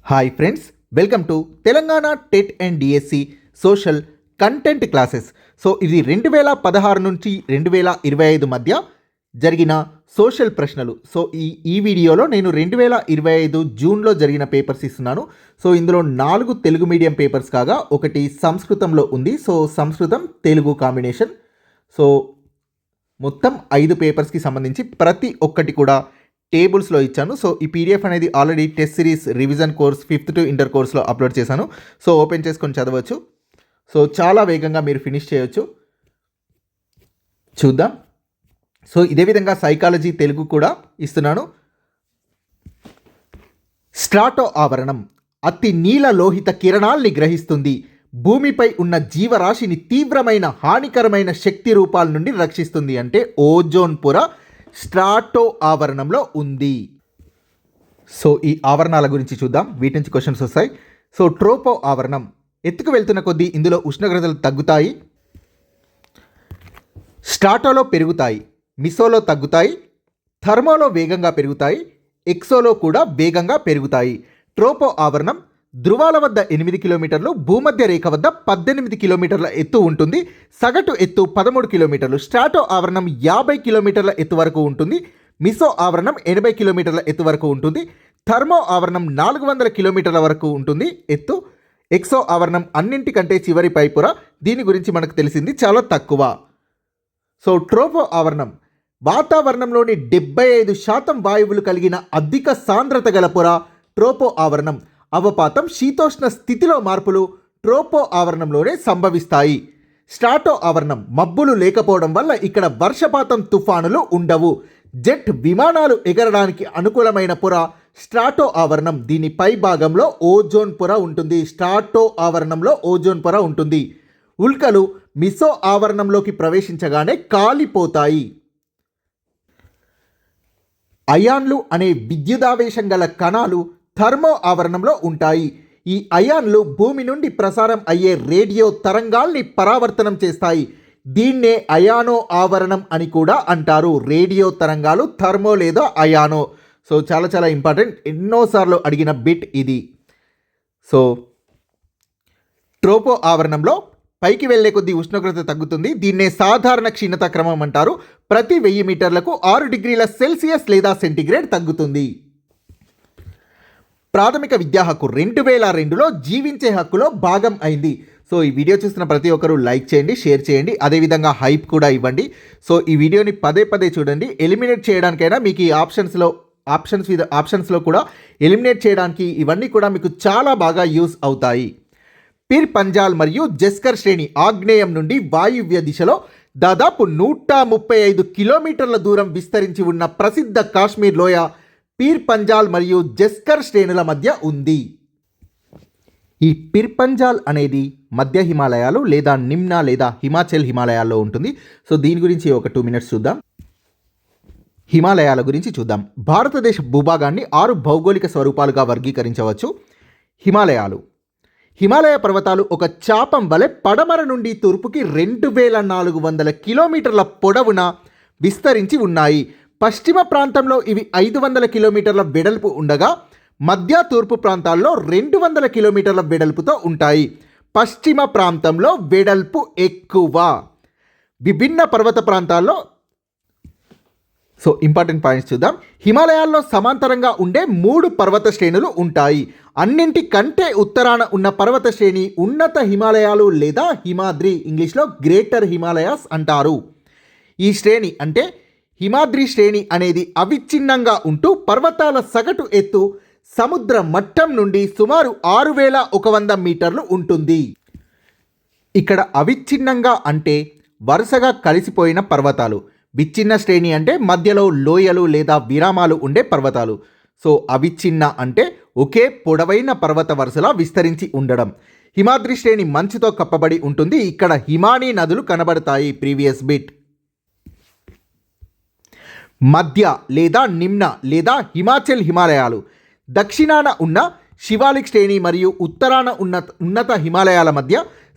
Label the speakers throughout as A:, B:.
A: Hi friends, welcome to Telangana TET and DSC social content classes. So ఇది 2016 నుంచి 2025 మధ్య జరిగిన సోషల్ ప్రశ్నలు. సో ఈ వీడియోలో నేను 2025 జూన్లో జరిగిన పేపర్స్ ఇస్తున్నాను. సో ఇందులో 4 తెలుగు మీడియం పేపర్స్ కాగా ఒకటి సంస్కృతంలో ఉంది. సో సంస్కృతం తెలుగు కాంబినేషన్. సో మొత్తం 5 పేపర్స్కి సంబంధించి ప్రతి ఒక్కటి కూడా టేబుల్స్లో ఇచ్చాను. సో ఈ పీడిఎఫ్ అనేది already test series revision course 5th to inter కోర్స్లో అప్లోడ్ చేశాను. సో ఓపెన్ చేసుకొని చదవచ్చు. సో చాలా వేగంగా మీరు ఫినిష్ చేయొచ్చు. చూద్దాం. సో ఇదే విధంగా సైకాలజీ తెలుగు కూడా ఇస్తున్నాను. స్ట్రాటో ఆవరణం అతి నీల లోహిత కిరణాల్ని గ్రహిస్తుంది. భూమిపై ఉన్న జీవరాశిని తీవ్రమైన హానికరమైన శక్తి రూపాల నుండి రక్షిస్తుంది. అంటే ఓజోన్ పొర స్ట్రాటో ఆవరణంలో ఉంది. సో ఈ ఆవరణాల గురించి చూద్దాం. వీటి నుంచి క్వశ్చన్స్ వస్తాయి. సో ట్రోపో ఆవరణం ఎత్తుకు వెళ్తున్న కొద్దీ ఇందులో ఉష్ణోగ్రతలు తగ్గుతాయి. స్ట్రాటోలో పెరుగుతాయి, మిసోలో తగ్గుతాయి, థర్మోలో వేగంగా పెరుగుతాయి, ఎక్సోలో కూడా వేగంగా పెరుగుతాయి. ట్రోపో ఆవరణం ధృవాల వద్ద 8 కిలోమీటర్లు, భూమధ్య రేఖ వద్ద 18 కిలోమీటర్ల ఎత్తు ఉంటుంది. సగటు ఎత్తు 13 కిలోమీటర్లు. స్ట్రాటో ఆవరణం 50 కిలోమీటర్ల ఎత్తు వరకు ఉంటుంది. మిసో ఆవరణం 80 కిలోమీటర్ల ఎత్తు వరకు ఉంటుంది. థర్మో ఆవరణం 400 కిలోమీటర్ల వరకు ఉంటుంది ఎత్తు. ఎక్సో ఆవరణం అన్నింటికంటే చివరి పైపుర. దీని గురించి మనకు తెలిసింది చాలా తక్కువ. సో ట్రోపో ఆవరణం వాతావరణంలోని 75% వాయువులు కలిగిన అధిక సాంద్రత గల పొర ట్రోపో ఆవరణం. అవపాతం, శీతోష్ణ స్థితిలో మార్పులు ట్రోపో ఆవరణంలోనే సంభవిస్తాయి. స్ట్రాటో ఆవరణం మబ్బులు లేకపోవడం వల్ల ఇక్కడ వర్షపాతం, తుఫానులు ఉండవు. జెట్ విమానాలు ఎగరడానికి అనుకూలమైన పొర స్ట్రాటో ఆవరణం. దీని పై భాగంలో ఓజోన్ పొర ఉంటుంది. స్ట్రాటో ఆవరణంలో ఓజోన్ పొర ఉంటుంది. ఉల్కలు మిసో ఆవరణంలోకి ప్రవేశించగానే కాలిపోతాయి. అయాన్లు అనే విద్యుదావేశం గల కణాలు థర్మో ఆవరణంలో ఉంటాయి. ఈ అయాన్లు భూమి నుండి ప్రసారం అయ్యే రేడియో తరంగాల్ని పరావర్తనం చేస్తాయి. దీన్నే అయానో ఆవరణం అని కూడా అంటారు. రేడియో తరంగాలు థర్మో లేదా అయానో. సో చాలా ఇంపార్టెంట్, ఎన్నోసార్లు అడిగిన బిట్ ఇది. సో ట్రోపో ఆవరణంలో పైకి వెళ్లే కొద్దీ ఉష్ణోగ్రత తగ్గుతుంది. దీన్నే సాధారణ క్షీణత క్రమం అంటారు. ప్రతి 1000 మీటర్లకు 6 డిగ్రీల సెల్సియస్ లేదా సెంటీగ్రేడ్ తగ్గుతుంది. ప్రాథమిక విద్యా హక్కు 2002లో జీవించే హక్కులో భాగం అయింది. సో ఈ వీడియో చూస్తున్న ప్రతి ఒక్కరూ లైక్ చేయండి, షేర్ చేయండి, అదేవిధంగా హైప్ కూడా ఇవ్వండి. సో ఈ వీడియోని పదే చూడండి. ఎలిమినేట్ చేయడానికైనా మీకు ఈ ఆప్షన్స్లో కూడా ఎలిమినేట్ చేయడానికి ఇవన్నీ కూడా మీకు చాలా బాగా యూస్ అవుతాయి. పిర్ పంజాల్ మరియు జస్కర్ శ్రేణి ఆగ్నేయం నుండి వాయువ్య దిశలో దాదాపు 135 కిలోమీటర్ల దూరం విస్తరించి ఉన్న ప్రసిద్ధ కాశ్మీర్ లోయ పీర్ పంజాల్ మరియు జస్కర్ శ్రేణుల మధ్య ఉంది. ఈ పిర్ పంజాల్ అనేది మధ్య హిమాలయాలు లేదా నిమ్నా లేదా హిమాచల్ హిమాలయాల్లో ఉంటుంది. సో దీని గురించి ఒక 2 minutes చూద్దాం. హిమాలయాల గురించి చూద్దాం. భారతదేశ భూభాగాన్ని 6 భౌగోళిక స్వరూపాలుగా వర్గీకరించవచ్చు. హిమాలయ పర్వతాలు ఒక చాపం వలె పడమర నుండి తూర్పుకి 2400 కిలోమీటర్ల పొడవున విస్తరించి ఉన్నాయి. పశ్చిమ ప్రాంతంలో ఇవి 500 కిలోమీటర్ల వెడల్పు ఉండగా మధ్య తూర్పు ప్రాంతాల్లో 200 కిలోమీటర్ల వెడల్పుతో ఉంటాయి. పశ్చిమ ప్రాంతంలో వెడల్పు ఎక్కువ. విభిన్న పర్వత ప్రాంతాల్లో ఇంపార్టెంట్ పాయింట్స్ చూద్దాం. హిమాలయాల్లో సమాంతరంగా ఉండే 3 పర్వత శ్రేణులు ఉంటాయి. అన్నింటికంటే ఉత్తరాన ఉన్న పర్వత శ్రేణి ఉన్నత హిమాలయాలు లేదా హిమాద్రి, ఇంగ్లీష్లో గ్రేటర్ హిమాలయాస్ అంటారు. ఈ శ్రేణి అంటే హిమాద్రి శ్రేణి అనేది అవిచ్ఛిన్నంగా ఉంటూ పర్వతాల సగటు ఎత్తు సముద్ర మట్టం నుండి సుమారు 6100 మీటర్లు ఉంటుంది. ఇక్కడ అవిచ్ఛిన్నంగా అంటే వరుసగా కలిసిపోయిన పర్వతాలు. విచ్ఛిన్న శ్రేణి అంటే మధ్యలో లోయలు లేదా విరామాలు ఉండే పర్వతాలు. సో అవిచ్ఛిన్న అంటే ఒకే పొడవైన పర్వత వరుసలా విస్తరించి ఉండడం. హిమాద్రి శ్రేణి మంచుతో కప్పబడి ఉంటుంది. ఇక్కడ హిమానీ నదులు కనబడతాయి. Previous bit. మధ్య లేదా నిమ్న లేదా హిమాచల్ హిమాలయాలు దక్షిణాన ఉన్న శివాలిక్ శ్రేణి మరియు ఉత్తరాన ఉన్నత హిమాలయాల మధ్య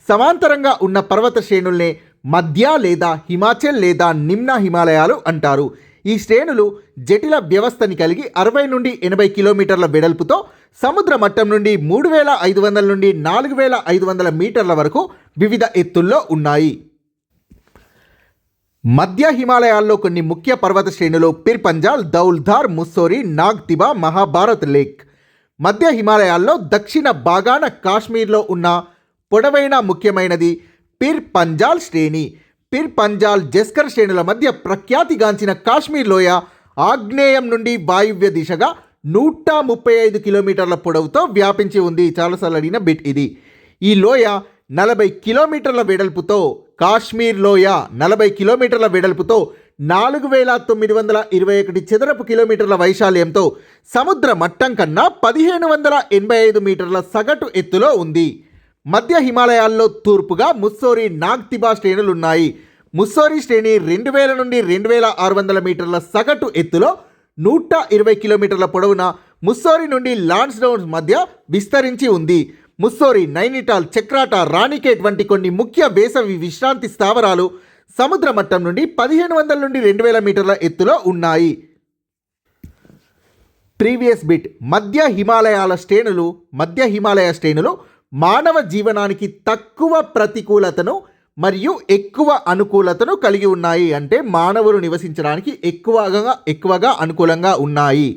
A: సమాంతరంగా ఉన్న పర్వత శ్రేణుల్నే మధ్య లేదా హిమాచల్ లేదా నిమ్న హిమాలయాలు అంటారు. ఈ శ్రేణులు జటిల వ్యవస్థని కలిగి 60 నుండి 80 కిలోమీటర్ల వెడల్పుతో సముద్ర మట్టం నుండి 3500 నుండి 4500 మీటర్ల వరకు వివిధ ఎత్తుల్లో ఉన్నాయి. మధ్య హిమాలయాల్లో కొన్ని ముఖ్య పర్వత శ్రేణులు పిర్ పంజాల్, దౌల్ధార్, ముస్సోరి, నాగ్తిబా, మహాభారత్ లేక్. మధ్య హిమాలయాల్లో దక్షిణ భాగాన కాశ్మీర్లో ఉన్న పొడవైన ముఖ్యమైనది పిర్ పంజాల్ శ్రేణి. పిర్ పంజాల్ జస్కర్ శ్రేణుల మధ్య ప్రఖ్యాతిగాంచిన కాశ్మీర్ లోయ ఆగ్నేయం నుండి వాయువ్య దిశగా 135 కిలోమీటర్ల పొడవుతో వ్యాపించి ఉంది. చాలాసార్లు అడిగిన బిట్ ఇది. ఈ లోయ 40 కిలోమీటర్ల వెడల్పుతో, కాశ్మీర్ లోయ 40 కిలోమీటర్ల వెడల్పుతో 4921 చదరపు కిలోమీటర్ల వైశాల్యంతో సముద్ర మట్టం కన్నా 1585 మీటర్ల సగటు ఎత్తులో ఉంది. మధ్య హిమాలయాల్లో తూర్పుగా ముస్సోరి, నాగ్తిబా శ్రేణులున్నాయి. ముస్సోరి శ్రేణి 2000 నుండి 2600 మీటర్ల సగటు ఎత్తులో 120 కిలోమీటర్ల పొడవున ముస్సోరి నుండి లాన్స్డౌన్ మధ్య విస్తరించి ఉంది. ముస్సోరి, నైనిటాల్, చక్రాటా, రాణికేట్ వంటి కొన్ని ముఖ్య వేసవి విశ్రాంతి స్థావరాలు సముద్ర మట్టం నుండి 1500 నుండి 2000 మీటర్ల ఎత్తులో ఉన్నాయి. Previous bit. మధ్య హిమాలయ శ్రేణులు మానవ జీవనానికి తక్కువ ప్రతికూలతను మరియు ఎక్కువ అనుకూలతను కలిగి ఉన్నాయి. అంటే మానవులు నివసించడానికి ఎక్కువగా అనుకూలంగా ఉన్నాయి.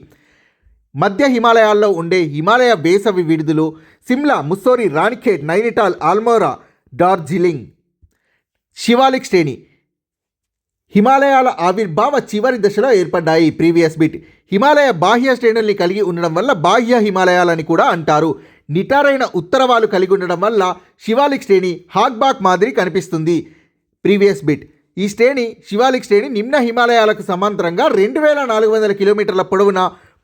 A: మధ్య హిమాలయాల్లో ఉండే హిమాలయ వేసవి విడుదలు సిమ్లా, ముస్సోరి, రాణిఖేట్, నైనిటాల్, ఆల్మోరా, డార్జిలింగ్. శివాలిక్ శ్రేణి హిమాలయాల ఆవిర్భావ చివరి దశలో ఏర్పడ్డాయి. Previous bit. హిమాలయ బాహ్య శ్రేణుల్ని కలిగి ఉండడం వల్ల బాహ్య హిమాలయాలని కూడా అంటారు. నిటారైన ఉత్తరవాలు కలిగి ఉండడం వల్ల శివాలిక్ శ్రేణి హాగ్బాక్ మాదిరి కనిపిస్తుంది. Previous bit. ఈ శివాలిక్ శ్రేణి నిమ్న హిమాలయాలకు సమాంతరంగా 2400 కిలోమీటర్ల పొడవున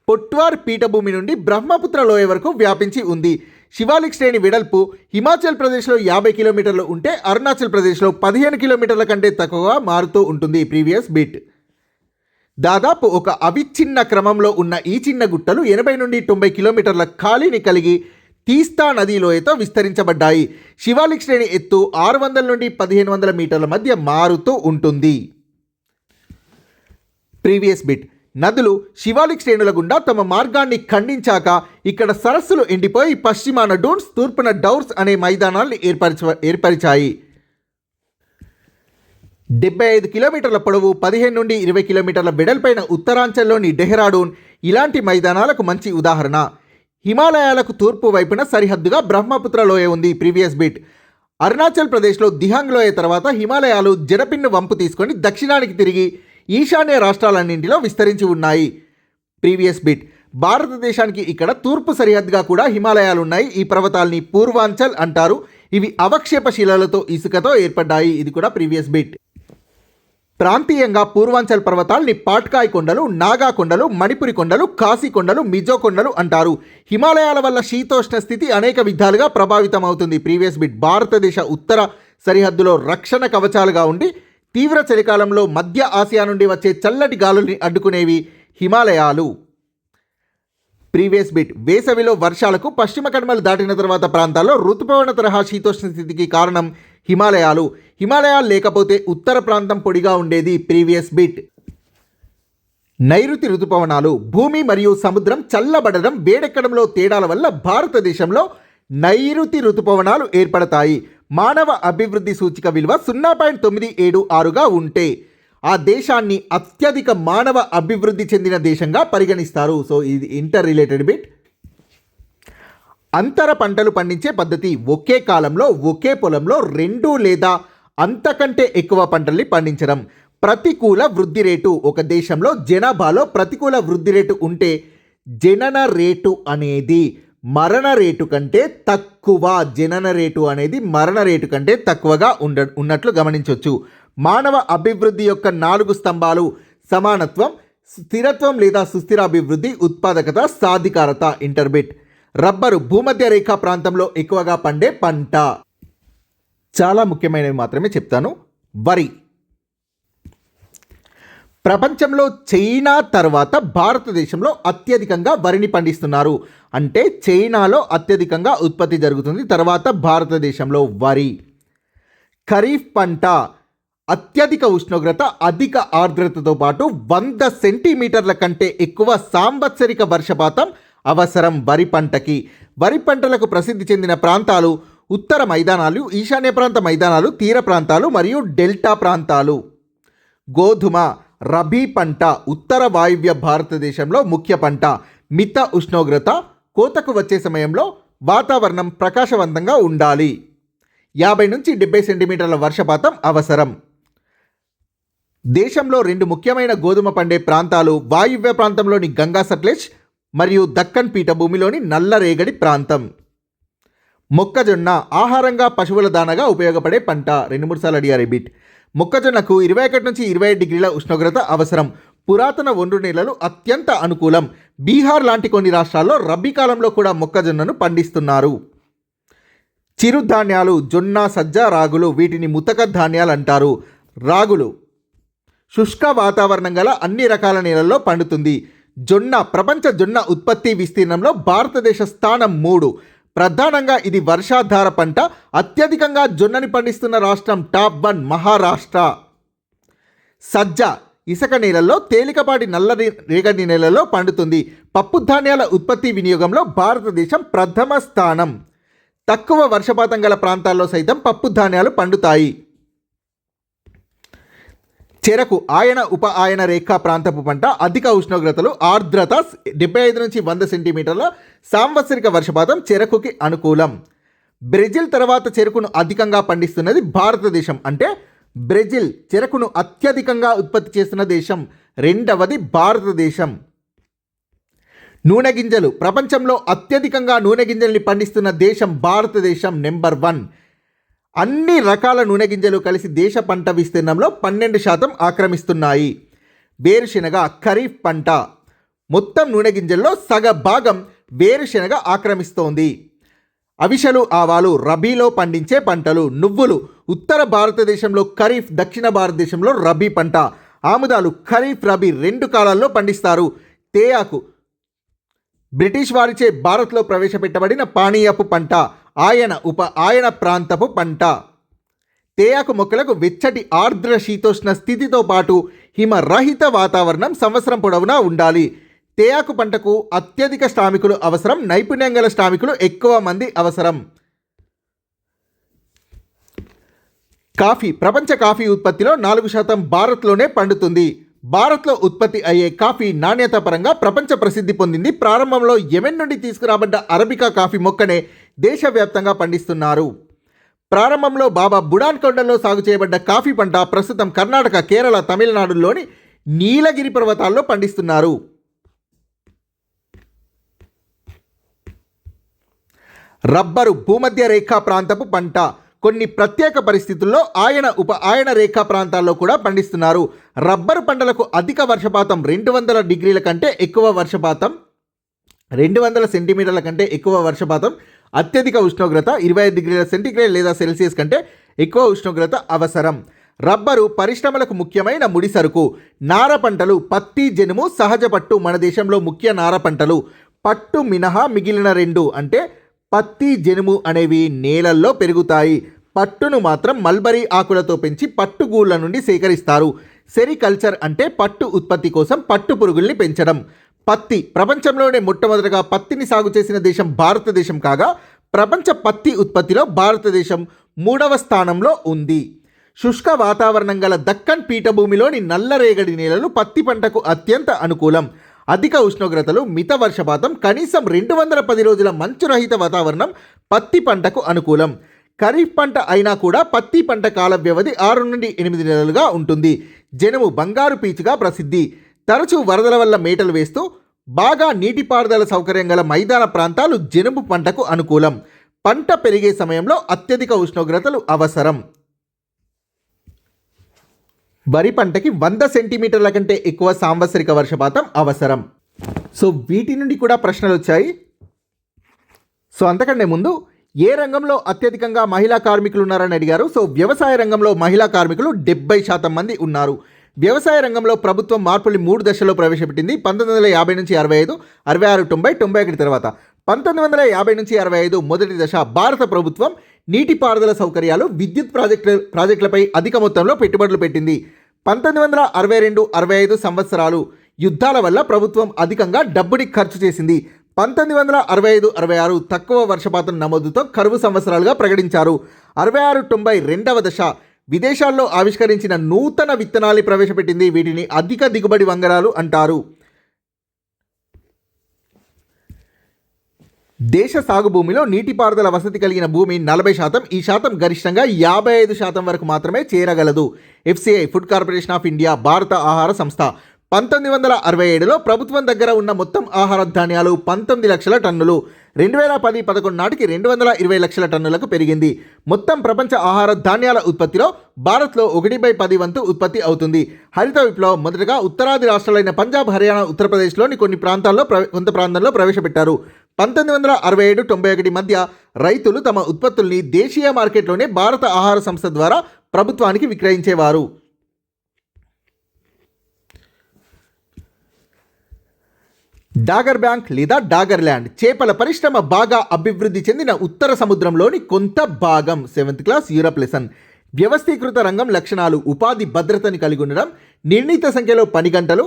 A: పొట్వార్ పీఠభూమి నుండి బ్రహ్మపుత్ర లోయ వరకు వ్యాపించి ఉంది. శివాలిక్ శ్రేణి వెడల్పు హిమాచల్ ప్రదేశ్లో 50 కిలోమీటర్లు ఉంటే అరుణాచల్ ప్రదేశ్లో 15 కిలోమీటర్ల కంటే తక్కువగా మారుతూ ఉంటుంది. Previous bit. దాదాపు ఒక అవిచ్ఛిన్న క్రమంలో ఉన్న ఈ చిన్న గుట్టలు 80 నుండి 90 కిలోమీటర్ల ఖాళీని కలిగి తీస్తా నదీ లోయతో విస్తరించబడ్డాయి. శివాలిక్ శ్రేణి ఎత్తు 600 నుండి 1500 మీటర్ల మధ్య మారుతూ ఉంటుంది. Previous bit. నదులు శివాలిక్ శ్రేణుల గుండా తమ మార్గాన్ని ఖండించాక ఇక్కడ సరస్సులు ఎండిపోయి పశ్చిమాన డూన్స్, తూర్పున డౌర్స్ అనే మైదానాల్ని ఏర్పరిచాయి. 75 కిలోమీటర్ల పొడవు, 15 నుండి 20 కిలోమీటర్ల వెడల్పైన ఉత్తరాంచల్లోని డెహ్రాడూన్ ఇలాంటి మైదానాలకు మంచి ఉదాహరణ. హిమాలయాలకు తూర్పు వైపున సరిహద్దుగా బ్రహ్మపుత్ర లోయ ఉంది. Previous bit. అరుణాచల్ ప్రదేశ్లో దిహాంగ్ లోయ తర్వాత హిమాలయాలు జడపిన్ను వంపు తీసుకొని దక్షిణానికి తిరిగి ఈశాన్య రాష్ట్రాలన్నింటిలో విస్తరించి ఉన్నాయి. Previous bit. భారతదేశానికి ఇక్కడ తూర్పు సరిహద్దుగా కూడా హిమాలయాలు ఉన్నాయి. ఈ పర్వతాల్ని పూర్వాంచల్ అంటారు. ఇవి అవక్షేప శిలలతో ఇసుకతో ఏర్పడ్డాయి. ఇది కూడా ప్రీవియస్ బిట్. ప్రాంతీయంగా పూర్వాంచల్ పర్వతాల్ని పాట్కాయ్ కొండలు, నాగా కొండలు, మణిపురి కొండలు, కాశీ కొండలు, మిజో కొండలు అంటారు. హిమాలయాల వల్ల శీతోష్ణ స్థితి అనేక విధాలుగా ప్రభావితం అవుతుంది. Previous bit. భారతదేశ ఉత్తర సరిహద్దులో రక్షణ కవచాలుగా ఉండి తీవ్ర చలికాలంలో మధ్య ఆసియా నుండి వచ్చే చల్లటి గాలుల్ని అడ్డుకునేవి హిమాలయాలు. Previous bit. వేసవిలో వర్షాలకు పశ్చిమ కనుమలు దాటిన తర్వాత ప్రాంతాల్లో ఋతుపవన తరహా శీతోష్ణ స్థితికి కారణం హిమాలయాలు. హిమాలయాలు లేకపోతే ఉత్తర ప్రాంతం పొడిగా ఉండేది. Previous bit. నైరుతి ఋతుపవనాలు. భూమి మరియు సముద్రం చల్లబడడం, వేడెక్కడంలో తేడాల వల్ల భారతదేశంలో నైరుతి ఋతుపవనాలు ఏర్పడతాయి. మానవ అభివృద్ధి సూచిక విలువ 0.976గా ఉంటే ఆ దేశాన్ని అత్యధిక మానవ అభివృద్ధి చెందిన దేశంగా పరిగణిస్తారు. సో ఇది ఇంటర్ రిలేటెడ్ బిట్. అంతర పంటలు పండించే పద్ధతి. ఒకే కాలంలో ఒకే పొలంలో 2 లేదా అంతకంటే ఎక్కువ పంటల్ని పండించడం. ప్రతికూల వృద్ధి రేటు. ఒక దేశంలో జనాభాలో ప్రతికూల వృద్ధి రేటు ఉంటే జనన రేటు అనేది మరణ రేటు కంటే తక్కువ. జనన రేటు అనేది మరణ రేటు కంటే తక్కువగా ఉన్నట్లు గమనించవచ్చు. మానవ అభివృద్ధి యొక్క 4 స్తంభాలు. సమానత్వం, స్థిరత్వం లేదా సుస్థిరాభివృద్ధి, ఉత్పాదకత, సాధికారత. ఇంటర్బిట్. రబ్బరు. భూమధ్య రేఖా ప్రాంతంలో ఎక్కువగా పండే పంట. చాలా ముఖ్యమైనవి మాత్రమే చెప్తాను. వరి. ప్రపంచంలో చైనా తర్వాత భారతదేశంలో అత్యధికంగా వరిని పండిస్తున్నారు. అంటే చైనాలో అత్యధికంగా ఉత్పత్తి జరుగుతుంది, తర్వాత భారతదేశంలో వరి. ఖరీఫ్ పంట అత్యధిక ఉష్ణోగ్రత, అధిక ఆర్ద్రతతో పాటు 100 సెంటీమీటర్ల కంటే ఎక్కువ సాంవత్సరిక వర్షపాతం అవసరం వరి పంటకి. వరి పంటలకు ప్రసిద్ధి చెందిన ప్రాంతాలు ఉత్తర మైదానాలు, ఈశాన్య ప్రాంత మైదానాలు, తీర ప్రాంతాలు మరియు డెల్టా ప్రాంతాలు. గోధుమ రబీ పంట ఉత్తర వాయువ్య భారతదేశంలో ముఖ్య పంట. మిత ఉష్ణోగ్రత, కోతకు వచ్చే సమయంలో వాతావరణం ప్రకాశవంతంగా ఉండాలి. 50 నుంచి 70 సెంటీమీటర్ల వర్షపాతం అవసరం. దేశంలో 2 ముఖ్యమైన గోధుమ పండే ప్రాంతాలు వాయువ్య ప్రాంతంలోని గంగా సట్లెజ్ మరియు దక్కన్ పీఠభూమిలోని నల్లరేగడి ప్రాంతం. మొక్కజొన్న ఆహారంగా, పశువుల దానగా ఉపయోగపడే పంట. 2-3 సార్లు అడిగారు బిట్. మొక్కజొన్నకు 21 నుంచి 27 డిగ్రీల ఉష్ణోగ్రత అవసరం. పురాతన ఒండ్రు నేలలు అత్యంత అనుకూలం. బీహార్ లాంటి కొన్ని రాష్ట్రాల్లో రబీ కాలంలో కూడా మొక్కజొన్నను పండిస్తున్నారు. చిరుధాన్యాలు జొన్న, సజ్జ, రాగులు. వీటిని ముతక ధాన్యాలు అంటారు. రాగులు శుష్క వాతావరణం గల అన్ని రకాల నేలల్లో పండుతుంది. జొన్న ప్రపంచ జొన్న ఉత్పత్తి విస్తీర్ణంలో భారతదేశ స్థానం 3. ప్రధానంగా ఇది వర్షాధార పంట. అత్యధికంగా జొన్నని పండిస్తున్న రాష్ట్రం టాప్ 1 మహారాష్ట్ర. సజ్జ ఇసుక నేలల్లో, తేలికపాటి నల్ల రేగడి నేలల్లో పండుతుంది. పప్పు ధాన్యాల ఉత్పత్తి వినియోగంలో భారతదేశం ప్రథమ స్థానం. తక్కువ వర్షపాతం గల ప్రాంతాల్లో సైతం పప్పు ధాన్యాలు పండుతాయి. చెరకు ఆయన ఉప ఆయన రేఖా ప్రాంతపు పంట. అధిక ఉష్ణోగ్రతలు, ఆర్ద్రత, 75 నుంచి 100 సెంటీమీటర్ల సాంవత్సరిక వర్షపాతం చెరకుకి అనుకూలం. బ్రెజిల్ తర్వాత చెరుకును అధికంగా పండిస్తున్నది భారతదేశం. అంటే బ్రెజిల్ చెరకును అత్యధికంగా ఉత్పత్తి చేస్తున్న దేశం. 2వది భారతదేశం. నూనె గింజలు ప్రపంచంలో అత్యధికంగా నూనె గింజల్ని పండిస్తున్న దేశం భారతదేశం. నెంబర్ 1. అన్ని రకాల నూనె గింజలు కలిసి దేశ పంట విస్తీర్ణంలో 12% ఆక్రమిస్తున్నాయి. వేరుశెనగ ఖరీఫ్ పంట. మొత్తం నూనె గింజల్లో సగ భాగం వేరుశెనగ ఆక్రమిస్తోంది. అవిసెలు, ఆవాలు రబీలో పండించే పంటలు. నువ్వులు ఉత్తర భారతదేశంలో ఖరీఫ్, దక్షిణ భారతదేశంలో రబీ పంట. ఆముదాలు ఖరీఫ్, రబీ 2 కాలాల్లో పండిస్తారు. తేయాకు బ్రిటిష్ వారిచే భారత్లో ప్రవేశపెట్టబడిన పానీయపు పంట. ఆయన ఉప ఆయన ప్రాంతపు పంట. తేయాకు మొక్కలకు వెచ్చటి ఆర్ద్ర శీతోష్ణ స్థితితో పాటు హిమరహిత వాతావరణం సంవత్సరం పొడవునా ఉండాలి. తేయాకు పంటకు అత్యధిక శ్రామికులు అవసరం. నైపుణ్యం గల శ్రామికులు ఎక్కువ మంది అవసరం. కాఫీ ప్రపంచ కాఫీ ఉత్పత్తిలో 4% భారత్లోనే పండుతుంది. భారత్లో ఉత్పత్తి అయ్యే కాఫీ నాణ్యత పరంగా ప్రపంచ ప్రసిద్ధి పొందింది. ప్రారంభంలో యెమెన్ నుండి తీసుకురాబడ్డ అరబికా కాఫీ మొక్కనే దేశవ్యాప్తంగా పండిస్తున్నారు. ప్రారంభంలో బాబా బుడాన్ కొండల్లో సాగు చేయబడ్డ కాఫీ పంట ప్రస్తుతం కర్ణాటక, కేరళ, తమిళనాడులోని నీలగిరి పర్వతాల్లో పండిస్తున్నారు. రబ్బరు భూమధ్య రేఖా ప్రాంతపు పంట. కొన్ని ప్రత్యేక పరిస్థితుల్లో ఆయన ఉప ఆయన రేఖా ప్రాంతాల్లో కూడా పండిస్తున్నారు. రబ్బరు పంటలకు అధిక వర్షపాతం, 200 డిగ్రీల కంటే ఎక్కువ వర్షపాతం, 200 సెంటీమీటర్ల కంటే ఎక్కువ వర్షపాతం, అత్యధిక ఉష్ణోగ్రత 25 డిగ్రీల సెంటీగ్రేడ్ లేదా సెల్సియస్ కంటే ఎక్కువ ఉష్ణోగ్రత అవసరం. రబ్బరు పరిశ్రమలకు ముఖ్యమైన ముడి సరుకు. నార పంటలు పత్తి, జనుము, సహజ పట్టు మన దేశంలో ముఖ్య నార పంటలు. పట్టు మినహా మిగిలిన 2 అంటే పత్తి, జనుము అనేవి నేలల్లో పెరుగుతాయి. పట్టును మాత్రం మల్బరీ ఆకులతో పెంచి పట్టుగూళ్ళ నుండి సేకరిస్తారు. సెరికల్చర్ అంటే పట్టు ఉత్పత్తి కోసం పట్టు పురుగుల్ని పెంచడం. పత్తి ప్రపంచంలోనే మొట్టమొదటగా పత్తిని సాగు చేసిన దేశం భారతదేశం కాగా ప్రపంచ పత్తి ఉత్పత్తిలో భారతదేశం 3వ స్థానంలో ఉంది. శుష్క వాతావరణం గల దక్కన్ పీఠభూమిలోని నల్లరేగడి నేలలు పత్తి పంటకు అత్యంత అనుకూలం. అధిక ఉష్ణోగ్రతలు, మిత వర్షపాతం, కనీసం 210 రోజుల మంచురహిత వాతావరణం పత్తి పంటకు అనుకూలం. ఖరీఫ్ పంట అయినా కూడా పత్తి పంట కాల వ్యవధి 6 నుండి 8 నెలలుగా ఉంటుంది. జనుము బంగారు పీచుగా ప్రసిద్ధి. తరచూ వరదల వల్ల మేటలు వేస్తూ బాగా నీటిపారుదల సౌకర్యం గల మైదాన ప్రాంతాలు జనుము పంటకు అనుకూలం. పంట పెరిగే సమయంలో అత్యధిక ఉష్ణోగ్రతలు అవసరం. వరి పంటకి 100 సెంటీమీటర్ల కంటే ఎక్కువ సాంవత్సరిక వర్షపాతం అవసరం. సో వీటి నుండి కూడా ప్రశ్నలు వచ్చాయి. సో అంతకంటే ముందు ఏ రంగంలో అత్యధికంగా మహిళా కార్మికులు ఉన్నారని అడిగారు. సో వ్యవసాయ రంగంలో మహిళా కార్మికులు 70% మంది ఉన్నారు. వ్యవసాయ రంగంలో ప్రభుత్వం మార్పులు 3 దశల్లో ప్రవేశపెట్టింది. 1950 నుంచి 65, 66, 90, 91 తర్వాత. 1950 నుంచి 65 మొదటి దశ భారత ప్రభుత్వం నీటిపారుదల సౌకర్యాలు, విద్యుత్ ప్రాజెక్టులపై అధిక మొత్తంలో పెట్టుబడులు పెట్టింది. 1962-65 సంవత్సరాలు యుద్ధాల వల్ల ప్రభుత్వం అధికంగా డబ్బుని ఖర్చు చేసింది. 1965-66 తక్కువ వర్షపాతం నమోదుతో కరువు సంవత్సరాలుగా ప్రకటించారు. 66-92 దశ విదేశాల్లో ఆవిష్కరించిన నూతన విత్తనాల్ని ప్రవేశపెట్టింది. వీటిని అధిక దిగుబడి వంగడాలు అంటారు. దేశ సాగు భూమిలో నీటిపారుదల వసతి కలిగిన భూమి 40%, ఈ శాతం గరిష్టంగా 55% వరకు మాత్రమే చేరగలదు. FCI food corporation of India, భారత ఆహార సంస్థ 1967లో ప్రభుత్వం దగ్గర ఉన్న మొత్తం ఆహార ధాన్యాలు 19 లక్షల టన్నులు 2010-11 నాటికి 220 లక్షల టన్నులకు పెరిగింది. మొత్తం ప్రపంచ ఆహార ధాన్యాల ఉత్పత్తిలో భారత్లో 1/10 వంతు ఉత్పత్తి అవుతుంది. హరిత విప్లవం మొదటగా ఉత్తరాది రాష్ట్రాలైన పంజాబ్, హర్యానా, ఉత్తరప్రదేశ్లోని కొంత ప్రాంతాల్లో ప్రవేశపెట్టారు. 1967-91 మధ్య రైతులు తమ ఉత్పత్తుల్ని దేశీయ మార్కెట్లోనే భారత ఆహార సంస్థ ద్వారా ప్రభుత్వానికి విక్రయించేవారు. డాగర్ బ్యాంక్ లేదా డాగర్ ల్యాండ్ చేపల పరిశ్రమ బాగా అభివృద్ధి చెందిన ఉత్తర సముద్రంలోని కొంత భాగం. 7th class Europe lesson. వ్యవస్థీకృత రంగం లక్షణాలు: ఉపాధి భద్రతని కలిగి ఉండడం, నిర్ణీత సంఖ్యలో పని గంటలు,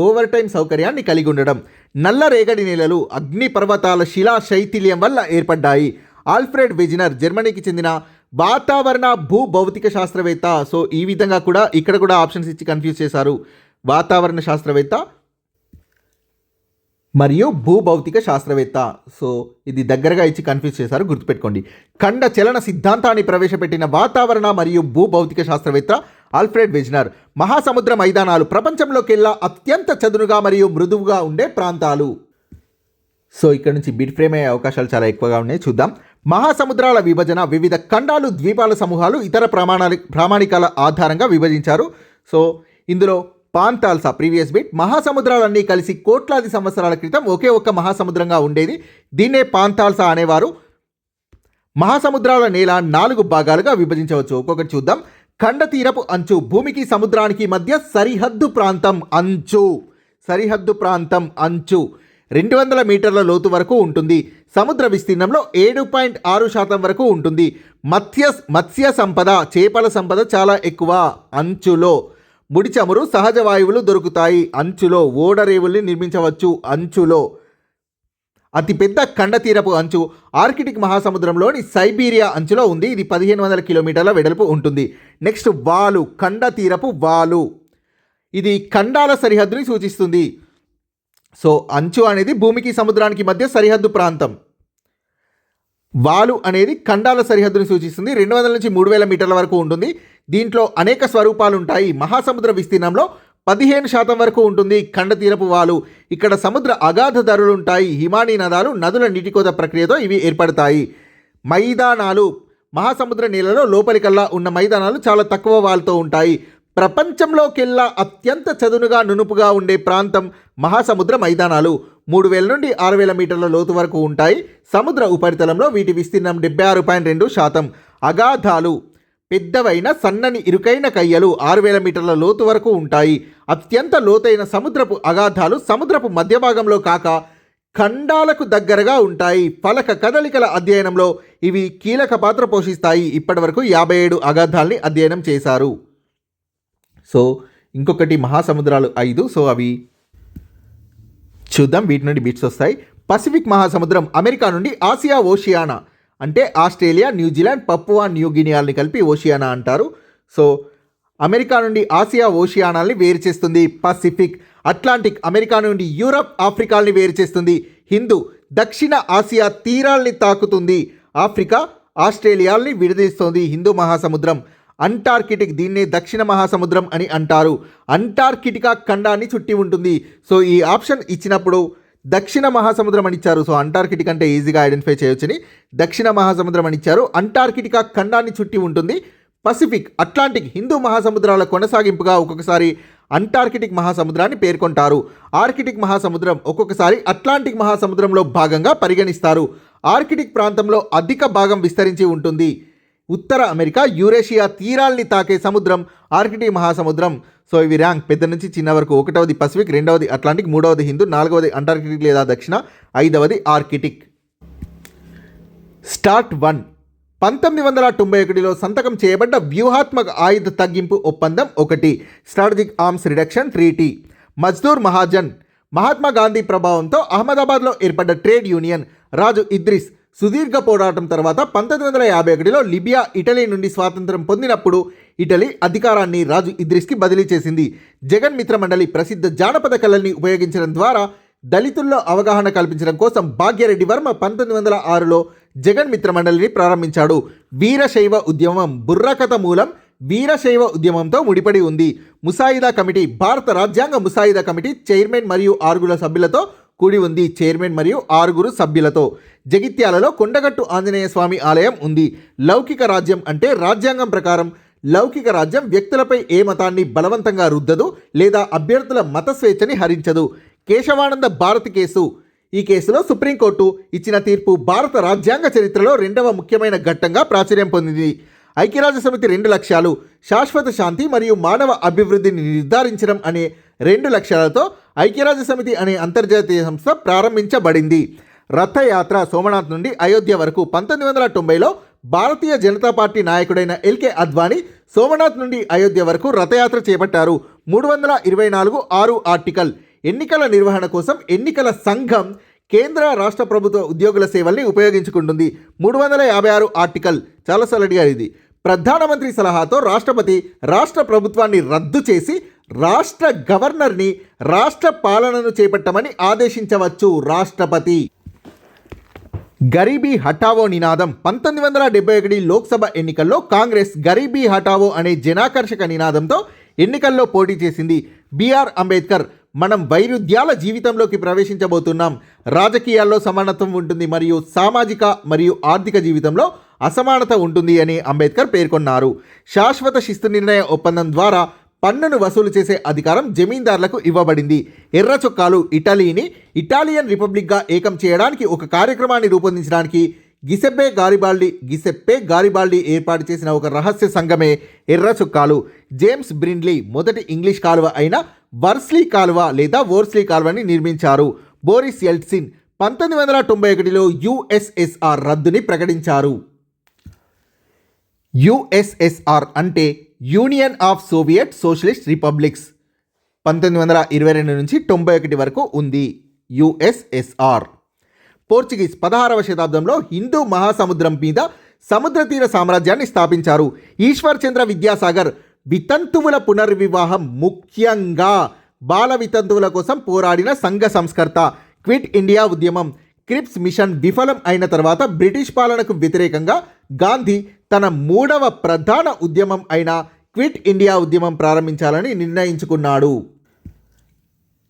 A: ఓవర్ టైం సౌకర్యాన్ని కలిగి ఉండడం. నల్ల రేగడి నేలలు అగ్ని పర్వతాల శిలా శైథిల్యం వల్ల ఏర్పడ్డాయి. ఆల్ఫ్రెడ్ వెజినర్ జర్మనీకి చెందిన వాతావరణ భూభౌతిక శాస్త్రవేత్త. సో ఈ విధంగా కూడా ఇక్కడ కూడా ఆప్షన్స్ ఇచ్చి కన్ఫ్యూజ్ చేశారు. వాతావరణ శాస్త్రవేత్త మరియు భూభౌతిక శాస్త్రవేత్త. సో ఇది దగ్గరగా ఇచ్చి కన్ఫ్యూజ్ చేశారు, గుర్తుపెట్టుకోండి. ఖండ చలన సిద్ధాంతాన్ని ప్రవేశపెట్టిన వాతావరణ మరియు భూభౌతిక శాస్త్రవేత్త ఆల్ఫ్రెడ్ వెజ్నర్. మహాసముద్ర మైదానాలు ప్రపంచంలోకెల్లా అత్యంత చదునుగా మరియు మృదువుగా ఉండే ప్రాంతాలు. సో ఇక్కడ నుంచి బిట్ ఫ్రేమ్ అయ్యే అవకాశాలు చాలా ఎక్కువగా ఉన్నాయి. చూద్దాం. మహాసముద్రాల విభజన వివిధ ఖండాలు, ద్వీపాల సమూహాలు, ఇతర ప్రామాణికాల ఆధారంగా విభజించారు. సో ఇందులో పాంతాల్సా ప్రీవియస్ బిట్. మహాసముద్రాలన్నీ కలిసి కోట్లాది సంవత్సరాల క్రితం ఒకే ఒక్క మహాసముద్రంగా ఉండేది. దీన్నే పాంతాల్సా అనేవారు. మహాసముద్రాల నేల 4 భాగాలుగా విభజించవచ్చు. ఒక్కొక్కటి చూద్దాం. ఖండ తీరపు అంచు భూమికి సముద్రానికి మధ్య సరిహద్దు ప్రాంతం అంచు. 200 మీటర్ల లోతు వరకు ఉంటుంది. సముద్ర విస్తీర్ణంలో 7.6% వరకు ఉంటుంది. మత్స్య సంపద, చేపల సంపద చాలా ఎక్కువ అంచులో. ముడి చమురు, సహజ వాయువులు దొరుకుతాయి అంచులో. ఓడరేవుల్ని నిర్మించవచ్చు అంచులో. అతిపెద్ద ఖండ తీరపు అంచు ఆర్కిటిక్ మహాసముద్రంలోని సైబీరియా అంచులో ఉంది. ఇది 1500 కిలోమీటర్ల వెడల్పు ఉంటుంది. నెక్స్ట్ వాలు, ఖండ తీరపు వాలు. ఇది ఖండాల సరిహద్దుని సూచిస్తుంది. సో అంచు అనేది భూమికి సముద్రానికి మధ్య సరిహద్దు ప్రాంతం. వాలు అనేది ఖండాల సరిహద్దుని సూచిస్తుంది. 200 నుంచి 3000 మీటర్ల వరకు ఉంటుంది. దీంట్లో అనేక స్వరూపాలు ఉంటాయి. మహాసముద్ర విస్తీర్ణంలో 15% వరకు ఉంటుంది ఖండ తీరపు వాలు. ఇక్కడ సముద్ర అగాధ ధరలు ఉంటాయి. హిమానీ నదుల నీటికోత ప్రక్రియతో ఇవి ఏర్పడతాయి. మైదానాలు మహాసముద్ర నీళ్ళలో లోపలికల్లా ఉన్న మైదానాలు చాలా తక్కువ వాలుతో ఉంటాయి. ప్రపంచంలోకెల్లా అత్యంత చదునుగా నునుపుగా ఉండే ప్రాంతం మహాసముద్ర మైదానాలు. 3000 నుండి 6000 మీటర్ల లోతు వరకు ఉంటాయి. సముద్ర ఉపరితలంలో వీటి విస్తీర్ణం 76.2%. అగాధాలు పెద్దవైన సన్నని ఇరుకైన కయ్యలు 6000 మీటర్ల లోతు వరకు ఉంటాయి. అత్యంత లోతైన సముద్రపు అగాధాలు సముద్రపు మధ్య భాగంలో కాక ఖండాలకు దగ్గరగా ఉంటాయి. ఫలక కదలికల అధ్యయనంలో ఇవి కీలక పాత్ర పోషిస్తాయి. ఇప్పటి వరకు 57 అగాధాల్ని అధ్యయనం చేశారు. సో ఇంకొకటి మహాసముద్రాలు 5. సో అవి చూద్దాం. వీటి నుండి బిట్స్ వస్తాయి. పసిఫిక్ మహాసముద్రం అమెరికా నుండి ఆసియా ఓషియానా అంటే ఆస్ట్రేలియా, న్యూజిలాండ్, పప్పువా న్యూ గినియాల్ని కలిపి ఓషియానా అంటారు. సో అమెరికా నుండి ఆసియా ఓషియానాల్ని వేరు చేస్తుంది పసిఫిక్. అట్లాంటిక్ అమెరికా నుండి యూరప్, ఆఫ్రికాల్ని వేరు చేస్తుంది. హిందూ దక్షిణ ఆసియా తీరాల్ని తాకుతుంది. ఆఫ్రికా, ఆస్ట్రేలియాల్ని విడదీస్తుంది హిందూ మహాసముద్రం. అంటార్కిటిక్ దీన్నే దక్షిణ మహాసముద్రం అని అంటారు. అంటార్కిటికా ఖండాన్ని చుట్టి ఉంటుంది. సో ఈ ఆప్షన్ ఇచ్చినప్పుడు దక్షిణ మహాసముద్రం అని ఇచ్చారు. సో అంటార్కిటిక్ అంటే ఈజీగా ఐడెంటిఫై చేయొచ్చని దక్షిణ మహాసముద్రం అని ఇచ్చారు. అంటార్కిటికా ఖండాన్ని చుట్టి ఉంటుంది. పసిఫిక్, అట్లాంటిక్, హిందూ మహాసముద్రాల కొనసాగింపుగా ఒక్కొక్కసారి అంటార్కిటిక్ మహాసముద్రాన్ని పేర్కొంటారు. ఆర్కిటిక్ మహాసముద్రం ఒక్కొక్కసారి అట్లాంటిక్ మహాసముద్రంలో భాగంగా పరిగణిస్తారు. ఆర్కిటిక్ ప్రాంతంలో అధిక భాగం విస్తరించి ఉంటుంది. ఉత్తర అమెరికా, యూరేషియా తీరాల్ని తాకే సముద్రం ఆర్కిటిక్ మహాసముద్రం. సో ఇవి ర్యాంక్ పెద్ద నుంచి చిన్న వరకు. 1వది పసిఫిక్, 2వది అట్లాంటిక్, 3వది హిందూ, 4వది అంటార్కిటిక్ లేదా దక్షిణ, 5వది ఆర్కిటిక్. స్టార్ట్ 1 1991లో సంతకం చేయబడ్డ వ్యూహాత్మక ఆయుధ తగ్గింపు ఒప్పందం 1 strategic arms reduction treaty. Mazdoor Mahajan. Mahatma Gandhi ప్రభావంతో అహ్మదాబాద్లో ఏర్పడ్డ ట్రేడ్ యూనియన్ రాజు ఇద్రిస్ సుదీర్ఘ పోరాటం తర్వాత 1951లో లిబియా ఇటలీ నుండి స్వాతంత్రం పొందినప్పుడు ఇటలీ అధికారాన్ని రాజు ఇద్రిస్కి బదిలీ చేసింది. జగన్ మిత్ర మండలి ప్రసిద్ధ జానపద కళల్ని ఉపయోగించడం ద్వారా దళితుల్లో అవగాహన కల్పించడం కోసం భాగ్యరెడ్డి వర్మ 1906లో జగన్ మిత్ర మండలిని ప్రారంభించాడు. వీరశైవ ఉద్యమం బుర్రకథ మూలం వీరశైవ ఉద్యమంతో ముడిపడి ఉంది. ముసాయిదా కమిటీ భారత రాజ్యాంగ ముసాయిదా కమిటీ చైర్మన్ మరియు 6 సభ్యులతో కూడి ఉంది. చైర్మన్ మరియు 6 సభ్యులతో. జగిత్యాలలో కొండగట్టు ఆంజనేయ స్వామి ఆలయం ఉంది. లౌకిక రాజ్యం అంటే రాజ్యాంగం ప్రకారం లౌకిక రాజ్యం వ్యక్తులపై ఏ మతాన్ని బలవంతంగా రుద్దదు లేదా అభ్యర్థుల మత స్వేచ్ఛని హరించదు. కేశవానంద భారతి కేసు. ఈ కేసులో సుప్రీంకోర్టు ఇచ్చిన తీర్పు భారత రాజ్యాంగ చరిత్రలో 2వ ముఖ్యమైన ఘట్టంగా ప్రాచుర్యం పొందింది. ఐక్యరాజ్య సమితి 2 లక్ష్యాలు శాశ్వత శాంతి మరియు మానవ అభివృద్ధిని నిర్ధారించడం అనే 2 లక్ష్యాలతో ఐక్యరాజ్య సమితి అనే అంతర్జాతీయ సంస్థ ప్రారంభించబడింది. రథయాత్ర సోమనాథ్ నుండి అయోధ్య వరకు 1990లో భారతీయ జనతా పార్టీ నాయకుడైన ఎల్కే అద్వానీ సోమనాథ్ నుండి అయోధ్య వరకు రథయాత్ర చేపట్టారు. 324(6) ఆర్టికల్. ఎన్నికల నిర్వహణ కోసం ఎన్నికల సంఘం కేంద్ర రాష్ట్ర ప్రభుత్వ ఉద్యోగుల సేవల్ని ఉపయోగించుకుంటుంది. 356 ఆర్టికల్. చాలాసార్లు అడిగారు ఇది. ప్రధానమంత్రి సలహాతో రాష్ట్రపతి రాష్ట్ర ప్రభుత్వాన్ని రద్దు చేసి రాష్ట్ర గవర్నర్ని రాష్ట్ర పాలనను చేపట్టమని ఆదేశించవచ్చు రాష్ట్రపతి. గరీబీ హఠావో నినాదం. 1971 లోక్సభ ఎన్నికల్లో కాంగ్రెస్ గరీబీ హఠావో అనే జనాకర్షక నినాదంతో ఎన్నికల్లో పోటీ చేసింది. బిఆర్ అంబేద్కర్ మనం వైరుధ్యాల జీవితంలోకి ప్రవేశించబోతున్నాం. రాజకీయాల్లో సమానత్వం ఉంటుంది మరియు సామాజిక మరియు ఆర్థిక జీవితంలో అసమానత ఉంటుంది అని అంబేద్కర్ పేర్కొన్నారు. శాశ్వత శిస్తు నిర్ణయ ఒప్పందం ద్వారా పన్నును వసూలు చేసే అధికారం జమీందారులకు ఇవ్వబడింది. ఎర్ర చొక్కాలు ఇటలీని ఇటాలియన్ రిపబ్లిక్గా ఏకం చేయడానికి ఒక కార్యక్రమాన్ని రూపొందించడానికి గిసెప్పే గారిబాల్డి ఏర్పాటు చేసిన ఒక రహస్య సంఘమే ఎర్ర చొక్కాలు. జేమ్స్ బ్రిండ్లీ మొదటి ఇంగ్లీష్ కాలువ అయిన వర్స్లీ కాలువ లేదా వోర్స్లీ కాలువని నిర్మించారు. బోరిస్ ఎల్ట్సిన్ 1991లో యుఎస్ఎస్ఆర్ రద్దుని ప్రకటించారు. యుఎస్ఎస్ఆర్ అంటే union of Soviet socialist republics. 1922 నుంచి 91 వరకు ఉంది యుఎస్ఎస్ఆర్. పోర్చుగీస్ 16వ శతాబ్దంలో హిందూ మహాసముద్రం మీద సముద్ర తీర సామ్రాజ్యాన్ని స్థాపించారు. ఈశ్వర్ చంద్ర విద్యాసాగర్ వితంతువుల పునర్వివాహం ముఖ్యంగా బాల వితంతువుల కోసం పోరాడిన సంఘ సంస్కర్త. క్విట్ ఇండియా ఉద్యమం క్రిప్స్ మిషన్ విఫలం అయిన తర్వాత బ్రిటిష్ పాలనకు వ్యతిరేకంగా గాంధీ తన 3వ ప్రధాన ఉద్యమం అయిన క్విట్ ఇండియా ఉద్యమం ప్రారంభించాలని నిర్ణయించుకున్నాడు.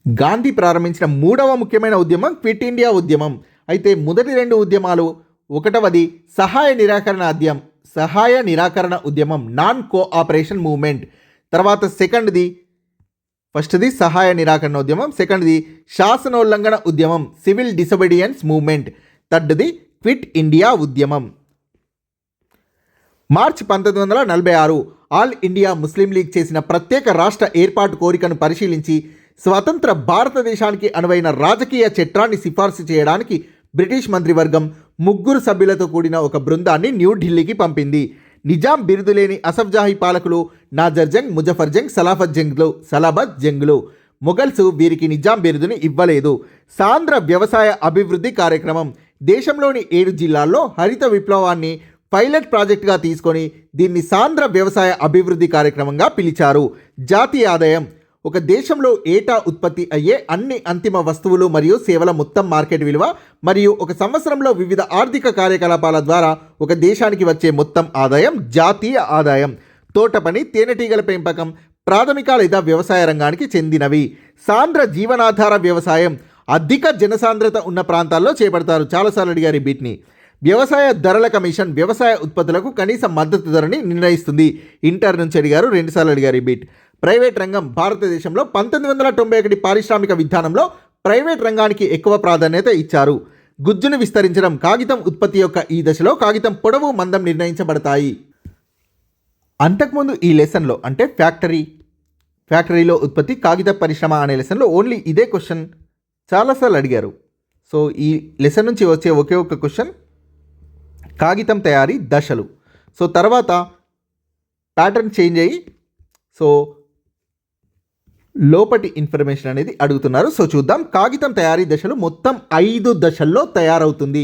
A: గాంధీ ప్రారంభించిన 3వ ముఖ్యమైన ఉద్యమం క్విట్ ఇండియా ఉద్యమం. అయితే మొదటి 2 ఉద్యమాలు, ఒకటవది సహాయ నిరాకరణ ఉద్యమం నాన్ కోఆపరేషన్ మూవ్మెంట్. తర్వాత ఫస్ట్ది సహాయ నిరాకరణ ఉద్యమం, సెకండ్ది శాసనోల్లంఘన ఉద్యమం సివిల్ డిసొబీడియన్స్ మూవ్మెంట్, థర్డ్ది క్విట్ ఇండియా ఉద్యమం. March 1946 All India Muslim League చేసిన ప్రత్యేక రాష్ట్ర ఏర్పాటు కోరికను పరిశీలించి స్వతంత్ర భారతదేశానికి అనువైన రాజకీయ చట్టాన్ని సిఫార్సు చేయడానికి బ్రిటిష్ మంత్రివర్గం 3 సభ్యులతో కూడిన ఒక బృందాన్ని న్యూఢిల్లీకి పంపింది. నిజాం బిరుదులేని అసఫ్జాహీ పాలకులు నాజర్ జంగ్, ముజఫర్ జంగ్, సలాబత్ జంగ్లు. మొఘల్స్ వీరికి నిజాం బిరుదుని ఇవ్వలేదు. సాంద్ర వ్యవసాయ అభివృద్ధి కార్యక్రమం. దేశంలోని 7 జిల్లాల్లో హరిత విప్లవాన్ని పైలట్ ప్రాజెక్టుగా తీసుకొని దీన్ని సాంద్ర వ్యవసాయ అభివృద్ధి కార్యక్రమంగా పిలిచారు. జాతీయ ఆదాయం ఒక దేశంలో ఏటా ఉత్పత్తి అయ్యే అన్ని అంతిమ వస్తువులు మరియు సేవల మొత్తం మార్కెట్ విలువ మరియు ఒక సంవత్సరంలో వివిధ ఆర్థిక కార్యకలాపాల ద్వారా ఒక దేశానికి వచ్చే మొత్తం ఆదాయం జాతీయ ఆదాయం. తోట పని, తేనెటీగల పెంపకం ప్రాథమిక లేదా వ్యవసాయ రంగానికి చెందినవి. సాంద్ర జీవనాధార వ్యవసాయం అధిక జనసాంద్రత ఉన్న ప్రాంతాల్లో చేపడతారు. చాలాసార్లు అడిగారు ఈ బీట్ని. వ్యవసాయ ధరల కమిషన్ వ్యవసాయ ఉత్పత్తులకు కనీస మద్దతు ధరని నిర్ణయిస్తుంది. ఇంటర్ నుంచి అడిగారు, 2 సార్లు అడిగారు ఈ బీట్. ప్రైవేట్ రంగం భారతదేశంలో 1991 పారిశ్రామిక విధానంలో ప్రైవేట్ రంగానికి ఎక్కువ ప్రాధాన్యత ఇచ్చారు. గుజ్జును విస్తరించడం కాగితం ఉత్పత్తి యొక్క ఈ దశలో కాగితం పొడవు, మందం నిర్ణయించబడతాయి. అంతకుముందు ఈ లెసన్లో అంటే ఫ్యాక్టరీలో ఉత్పత్తి కాగిత పరిశ్రమ అనే లెసన్లో ఓన్లీ ఇదే క్వశ్చన్ చాలాసార్లు అడిగారు. సో ఈ లెసన్ నుంచి వచ్చే ఒకే ఒక క్వశ్చన్ కాగితం తయారీ దశలు. సో తర్వాత ప్యాటర్న్ చేంజ్ అయ్యి సో లోపటి ఇన్ఫర్మేషన్ అనేది అడుగుతున్నారు. సో చూద్దాం. కాగితం తయారీ దశలు మొత్తం 5 దశల్లో తయారవుతుంది.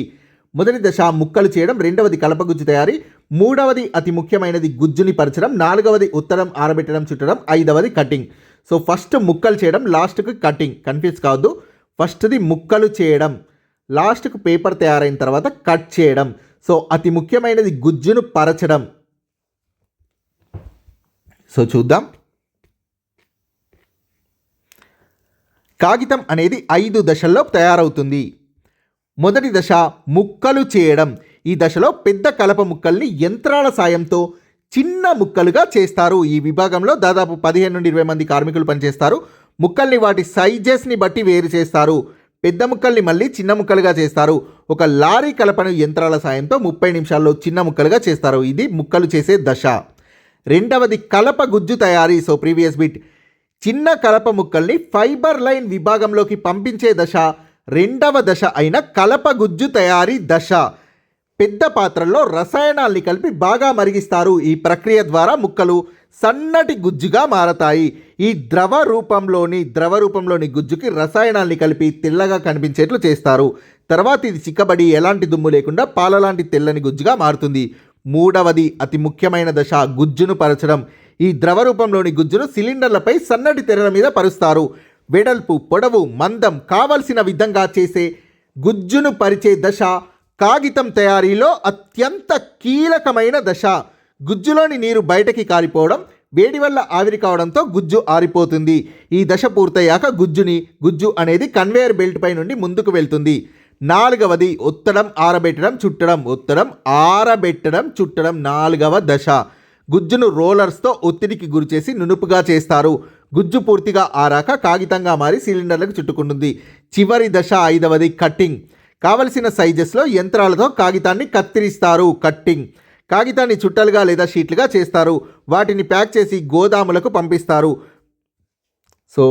A: మొదటి దశ ముక్కలు చేయడం, రెండవది కలపగుజ్జు తయారీ, మూడవది అతి ముఖ్యమైనది గుజ్జుని పరచడం, నాలుగవది ఉత్తడం, ఆరబెట్టడం, చుట్టడం, ఐదవది కటింగ్. సో ఫస్ట్ ముక్కలు చేయడం, లాస్ట్కి కటింగ్. కన్ఫ్యూజ్ కావద్దు. ఫస్ట్ది ముక్కలు చేయడం, లాస్ట్కు పేపర్ తయారైన తర్వాత కట్ చేయడం. సో అతి ముఖ్యమైనది గుజ్జును పరచడం. సో చూద్దాం. కాగితం అనేది 5 దశల్లో తయారవుతుంది. మొదటి దశ ముక్కలు చేయడం. ఈ దశలో పెద్ద కలప ముక్కల్ని యంత్రాల సాయంతో చిన్న ముక్కలుగా చేస్తారు. ఈ విభాగంలో దాదాపు 15 నుండి 20 మంది కార్మికులు పనిచేస్తారు. ముక్కల్ని వాటి సైజెస్ని బట్టి వేరు చేస్తారు. పెద్ద ముక్కల్ని మళ్ళీ చిన్న ముక్కలుగా చేస్తారు. ఒక లారీ కలపను యంత్రాల సాయంతో 30 నిమిషాల్లో చిన్న ముక్కలుగా చేస్తారు. ఇది ముక్కలు చేసే దశ. రెండవది కలప గుజ్జు తయారీ. So previous bit. చిన్న కలప ముక్కల్ని ఫైబర్ లైన్ విభాగంలోకి పంపించే దశ రెండవ దశ అయిన కలప గుజ్జు తయారీ దశ. పెద్ద పాత్రల్లో రసాయనాల్ని కలిపి బాగా మరిగిస్తారు. ఈ ప్రక్రియ ద్వారా ముక్కలు సన్నటి గుజ్జుగా మారతాయి. ఈ ద్రవ రూపంలోని గుజ్జుకి రసాయనాల్ని కలిపి తెల్లగా కనిపించేట్లు చేస్తారు. తర్వాత ఇది చిక్కబడి ఎలాంటి దుమ్ము లేకుండా పాలలాంటి తెల్లని గుజ్జుగా మారుతుంది. మూడవది అతి ముఖ్యమైన దశ గుజ్జును పరచడం. ఈ ద్రవ రూపంలోని గుజ్జును సిలిండర్లపై సన్నటి తెరల మీద పరుస్తారు. వెడల్పు, పొడవు, మందం కావలసిన విధంగా చేసే గుజ్జును పరిచే దశ కాగితం తయారీలో అత్యంత కీలకమైన దశ. గుజ్జులోని నీరు బయటకి కారిపోవడం, వేడి వల్ల ఆవిరి కావడంతో గుజ్జు ఆరిపోతుంది. ఈ దశ పూర్తయ్యాక గుజ్జు అనేది కన్వేయర్ బెల్ట్ పై నుండి ముందుకు వెళ్తుంది. నాలుగవది ఒత్తడం, ఆరబెట్టడం, చుట్టడం. ఒత్తడం, ఆరబెట్టడం, చుట్టడం నాలుగవ దశ. గుజ్జును రోలర్స్తో ఒత్తిడికి గురిచేసి నునుపుగా చేస్తారు. గుజ్జు పూర్తిగా ఆరాక కాగితంగా మారి సిలిండర్లకు చుట్టుకుంటుంది. చివరి దశ ఐదవది కట్టింగ్. కావలసిన సైజెస్లో యంత్రాలతో కాగితాన్ని కత్తిరిస్తారు. కట్టింగ్. కాగితాన్ని చుట్టలుగా లేదా షీట్లుగా చేస్తారు. వాటిని ప్యాక్ చేసి గోదాములకు పంపిస్తారు. So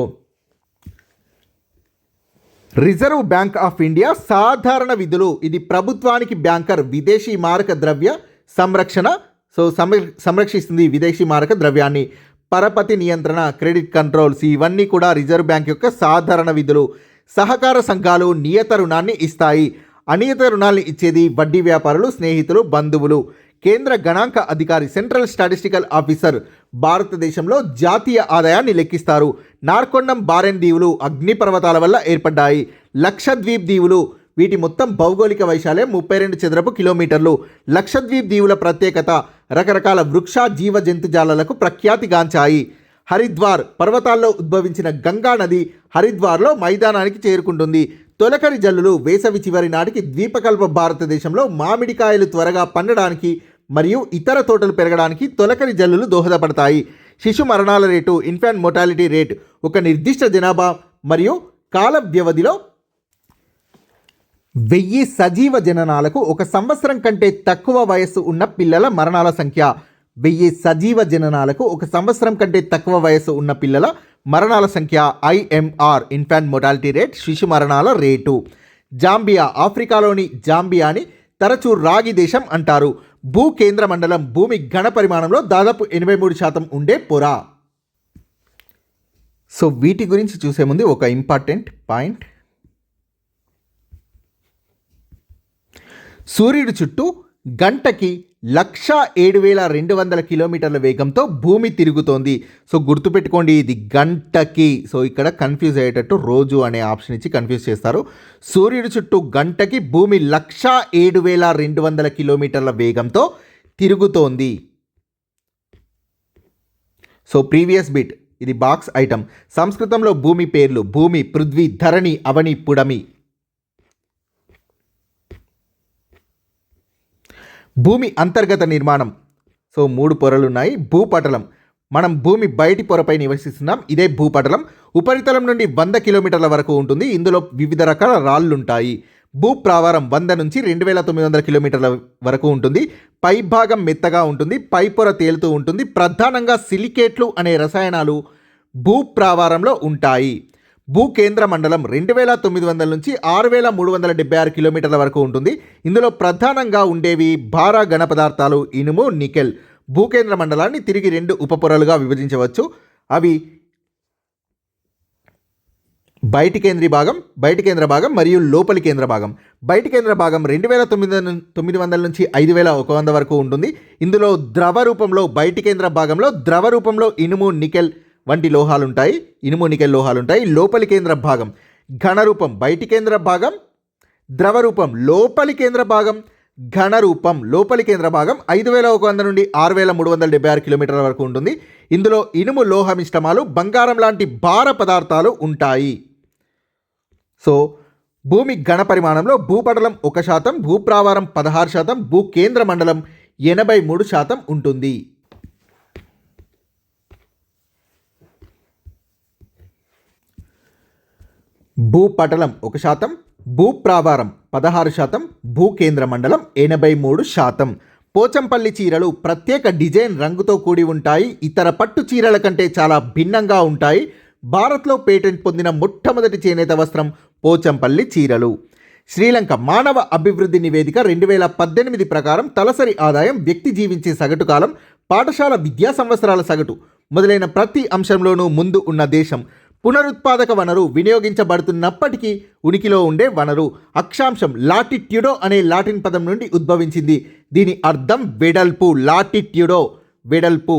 A: reserve bank of India సాధారణ విధులు. ఇది ప్రభుత్వానికి బ్యాంకర్. విదేశీ మారక ద్రవ్య సంరక్షణ సంరక్షిస్తుంది విదేశీ మారక ద్రవ్యాన్ని. పరపతి నియంత్రణ, క్రెడిట్ కంట్రోల్స్ ఇవన్నీ కూడా రిజర్వ్ బ్యాంక్ యొక్క సాధారణ విధులు. సహకార సంఘాలు నియత రుణాన్ని ఇస్తాయి. అనియత రుణాల్ని ఇచ్చేది వడ్డీ వ్యాపారులు, స్నేహితులు, బంధువులు. కేంద్ర గణాంక అధికారి, సెంట్రల్ స్టాటిస్టికల్ ఆఫీసర్ భారతదేశంలో జాతీయ ఆదాయాన్ని లెక్కిస్తారు. నార్కొండం బారెన్ దీవులు అగ్నిపర్వతాల వల్ల ఏర్పడ్డాయి. లక్షద్వీప్ దీవులు వీటి మొత్తం భౌగోళిక వైశాల్యం 32 చదరపు కిలోమీటర్లు. లక్షద్వీప్ దీవుల ప్రత్యేకత రకరకాల వృక్ష జీవ జంతుజాలాలకు ప్రఖ్యాతిగాంచాయి. హరిద్వార్ పర్వతాల్లో ఉద్భవించిన గంగా నది హరిద్వార్లో మైదానానికి చేరుకుంటుంది. తొలకరి జల్లులు వేసవి చివరి నాటికి ద్వీపకల్ప భారతదేశంలో మామిడికాయలు త్వరగా పండడానికి మరియు ఇతర తోటలు పెరగడానికి తొలకరి జల్లులు దోహదపడతాయి. శిశు మరణాల రేటు, ఇన్ఫాంట్ మోర్టాలిటీ రేట్ ఒక నిర్దిష్ట జనాభా మరియు కాల వ్యవధిలో 1000 సజీవ జననాలకు 1 సంవత్సరం కంటే తక్కువ వయస్సు ఉన్న పిల్లల మరణాల సంఖ్య. 1000 సజీవ జననాలకు 1 సంవత్సరం కంటే తక్కువ వయస్సు ఉన్న పిల్లల మరణాల సంఖ్య. IMR ఇన్ఫాంట్ మోర్టాలిటీ రేట్, శిశు మరణాల రేటు. జాంబియా ఆఫ్రికాలోని జాంబియాని తరచూ రాగి దేశం అంటారు. భూ కేంద్ర మండలం భూమి ఘన పరిమాణంలో దాదాపు 83% ఉండే పొర. సో వీటి గురించి చూసే ముందు ఒక ఇంపార్టెంట్ పాయింట్. సూర్యుడి చుట్టూ గంటకి 107,200 కిలోమీటర్ల వేగంతో భూమి తిరుగుతోంది. సో గుర్తుపెట్టుకోండి, ఇది గంటకి. సో ఇక్కడ కన్ఫ్యూజ్ అయ్యేటట్టు రోజు అనే ఆప్షన్ ఇచ్చి కన్ఫ్యూజ్ చేస్తారు. సూర్యుడి చుట్టూ గంటకి భూమి 107,200 కిలోమీటర్ల వేగంతో తిరుగుతోంది. సో ప్రీవియస్ బిట్, ఇది బాక్స్ ఐటమ్. సంస్కృతంలో భూమి పేర్లు: భూమి, పృథ్వీ, ధరణి, అవని, పుడమి. భూమి అంతర్గత నిర్మాణం. సో 3 పొరలు ఉన్నాయి. భూపటలం, మనం భూమి బయటి పొరపై నివసిస్తున్నాం. ఇదే భూపటలం. ఉపరితలం నుండి 100 కిలోమీటర్ల వరకు ఉంటుంది. ఇందులో వివిధ రకాల రాళ్ళుంటాయి. భూప్రావారం 100 నుంచి 2900 కిలోమీటర్ల వరకు ఉంటుంది. పై భాగం మెత్తగా ఉంటుంది, పై పొర తేలుతూ ఉంటుంది. ప్రధానంగా సిలికేట్లు అనే రసాయనాలు భూప్రావారంలో ఉంటాయి. భూకేంద్ర మండలం 2900 నుంచి 6376 కిలోమీటర్ల వరకు ఉంటుంది. ఇందులో ప్రధానంగా ఉండేవి భార ఘన పదార్థాలు ఇనుము, నికెల్. భూకేంద్ర మండలాన్ని తిరిగి 2 ఉపపొరలుగా విభజించవచ్చు. అవి బయటి కేంద్ర భాగం మరియు లోపలి కేంద్ర భాగం. బయటి కేంద్ర భాగం 2900 నుంచి 5100 వరకు ఉంటుంది. ఇందులో ద్రవ రూపంలో బయటి కేంద్ర భాగంలో ద్రవ రూపంలో ఇనుము, నికెల్ వంటి లోహాలు ఉంటాయి. లోపలి కేంద్ర భాగం ఘన రూపం బయటి కేంద్ర భాగం, ద్రవ రూపం లోపలి కేంద్ర భాగం, ఘన రూపం లోపలి కేంద్ర భాగం 5100 నుండి 6376 కిలోమీటర్ల వరకు ఉంటుంది. ఇందులో ఇనుము లోహ మిశ్రమాలు, బంగారం లాంటి భార పదార్థాలు ఉంటాయి. సో భూమి ఘన పరిమాణంలో భూపటలం 1%, భూప్రావారం 16%, భూకేంద్ర మండలం 83% ఉంటుంది. భూపటలం 1%, భూప్రావారం 16%, భూకేంద్ర మండలం 83%. పోచంపల్లి చీరలు ప్రత్యేక డిజైన్ రంగుతో కూడి ఉంటాయి. ఇతర పట్టు చీరల కంటే చాలా భిన్నంగా ఉంటాయి. భారత్లో పేటెంట్ పొందిన మొట్టమొదటి చేనేత వస్త్రం పోచంపల్లి చీరలు. శ్రీలంక మానవ అభివృద్ధి నివేదిక 2018 ప్రకారం తలసరి ఆదాయం, వ్యక్తి జీవించే సగటు కాలం, పాఠశాల విద్యా సంవత్సరాల సగటు మొదలైన ప్రతి అంశంలోనూ ముందు ఉన్న దేశం. పునరుత్పాదక వనరు వినియోగించబడుతున్నప్పటికీ ఉనికిలో ఉండే వనరు. అక్షాంశం లాటిట్యూడో అనే లాటిన్ పదం నుండి ఉద్భవించింది. దీని అర్థం వెడల్పు. లాటిట్యూడో వెడల్పు.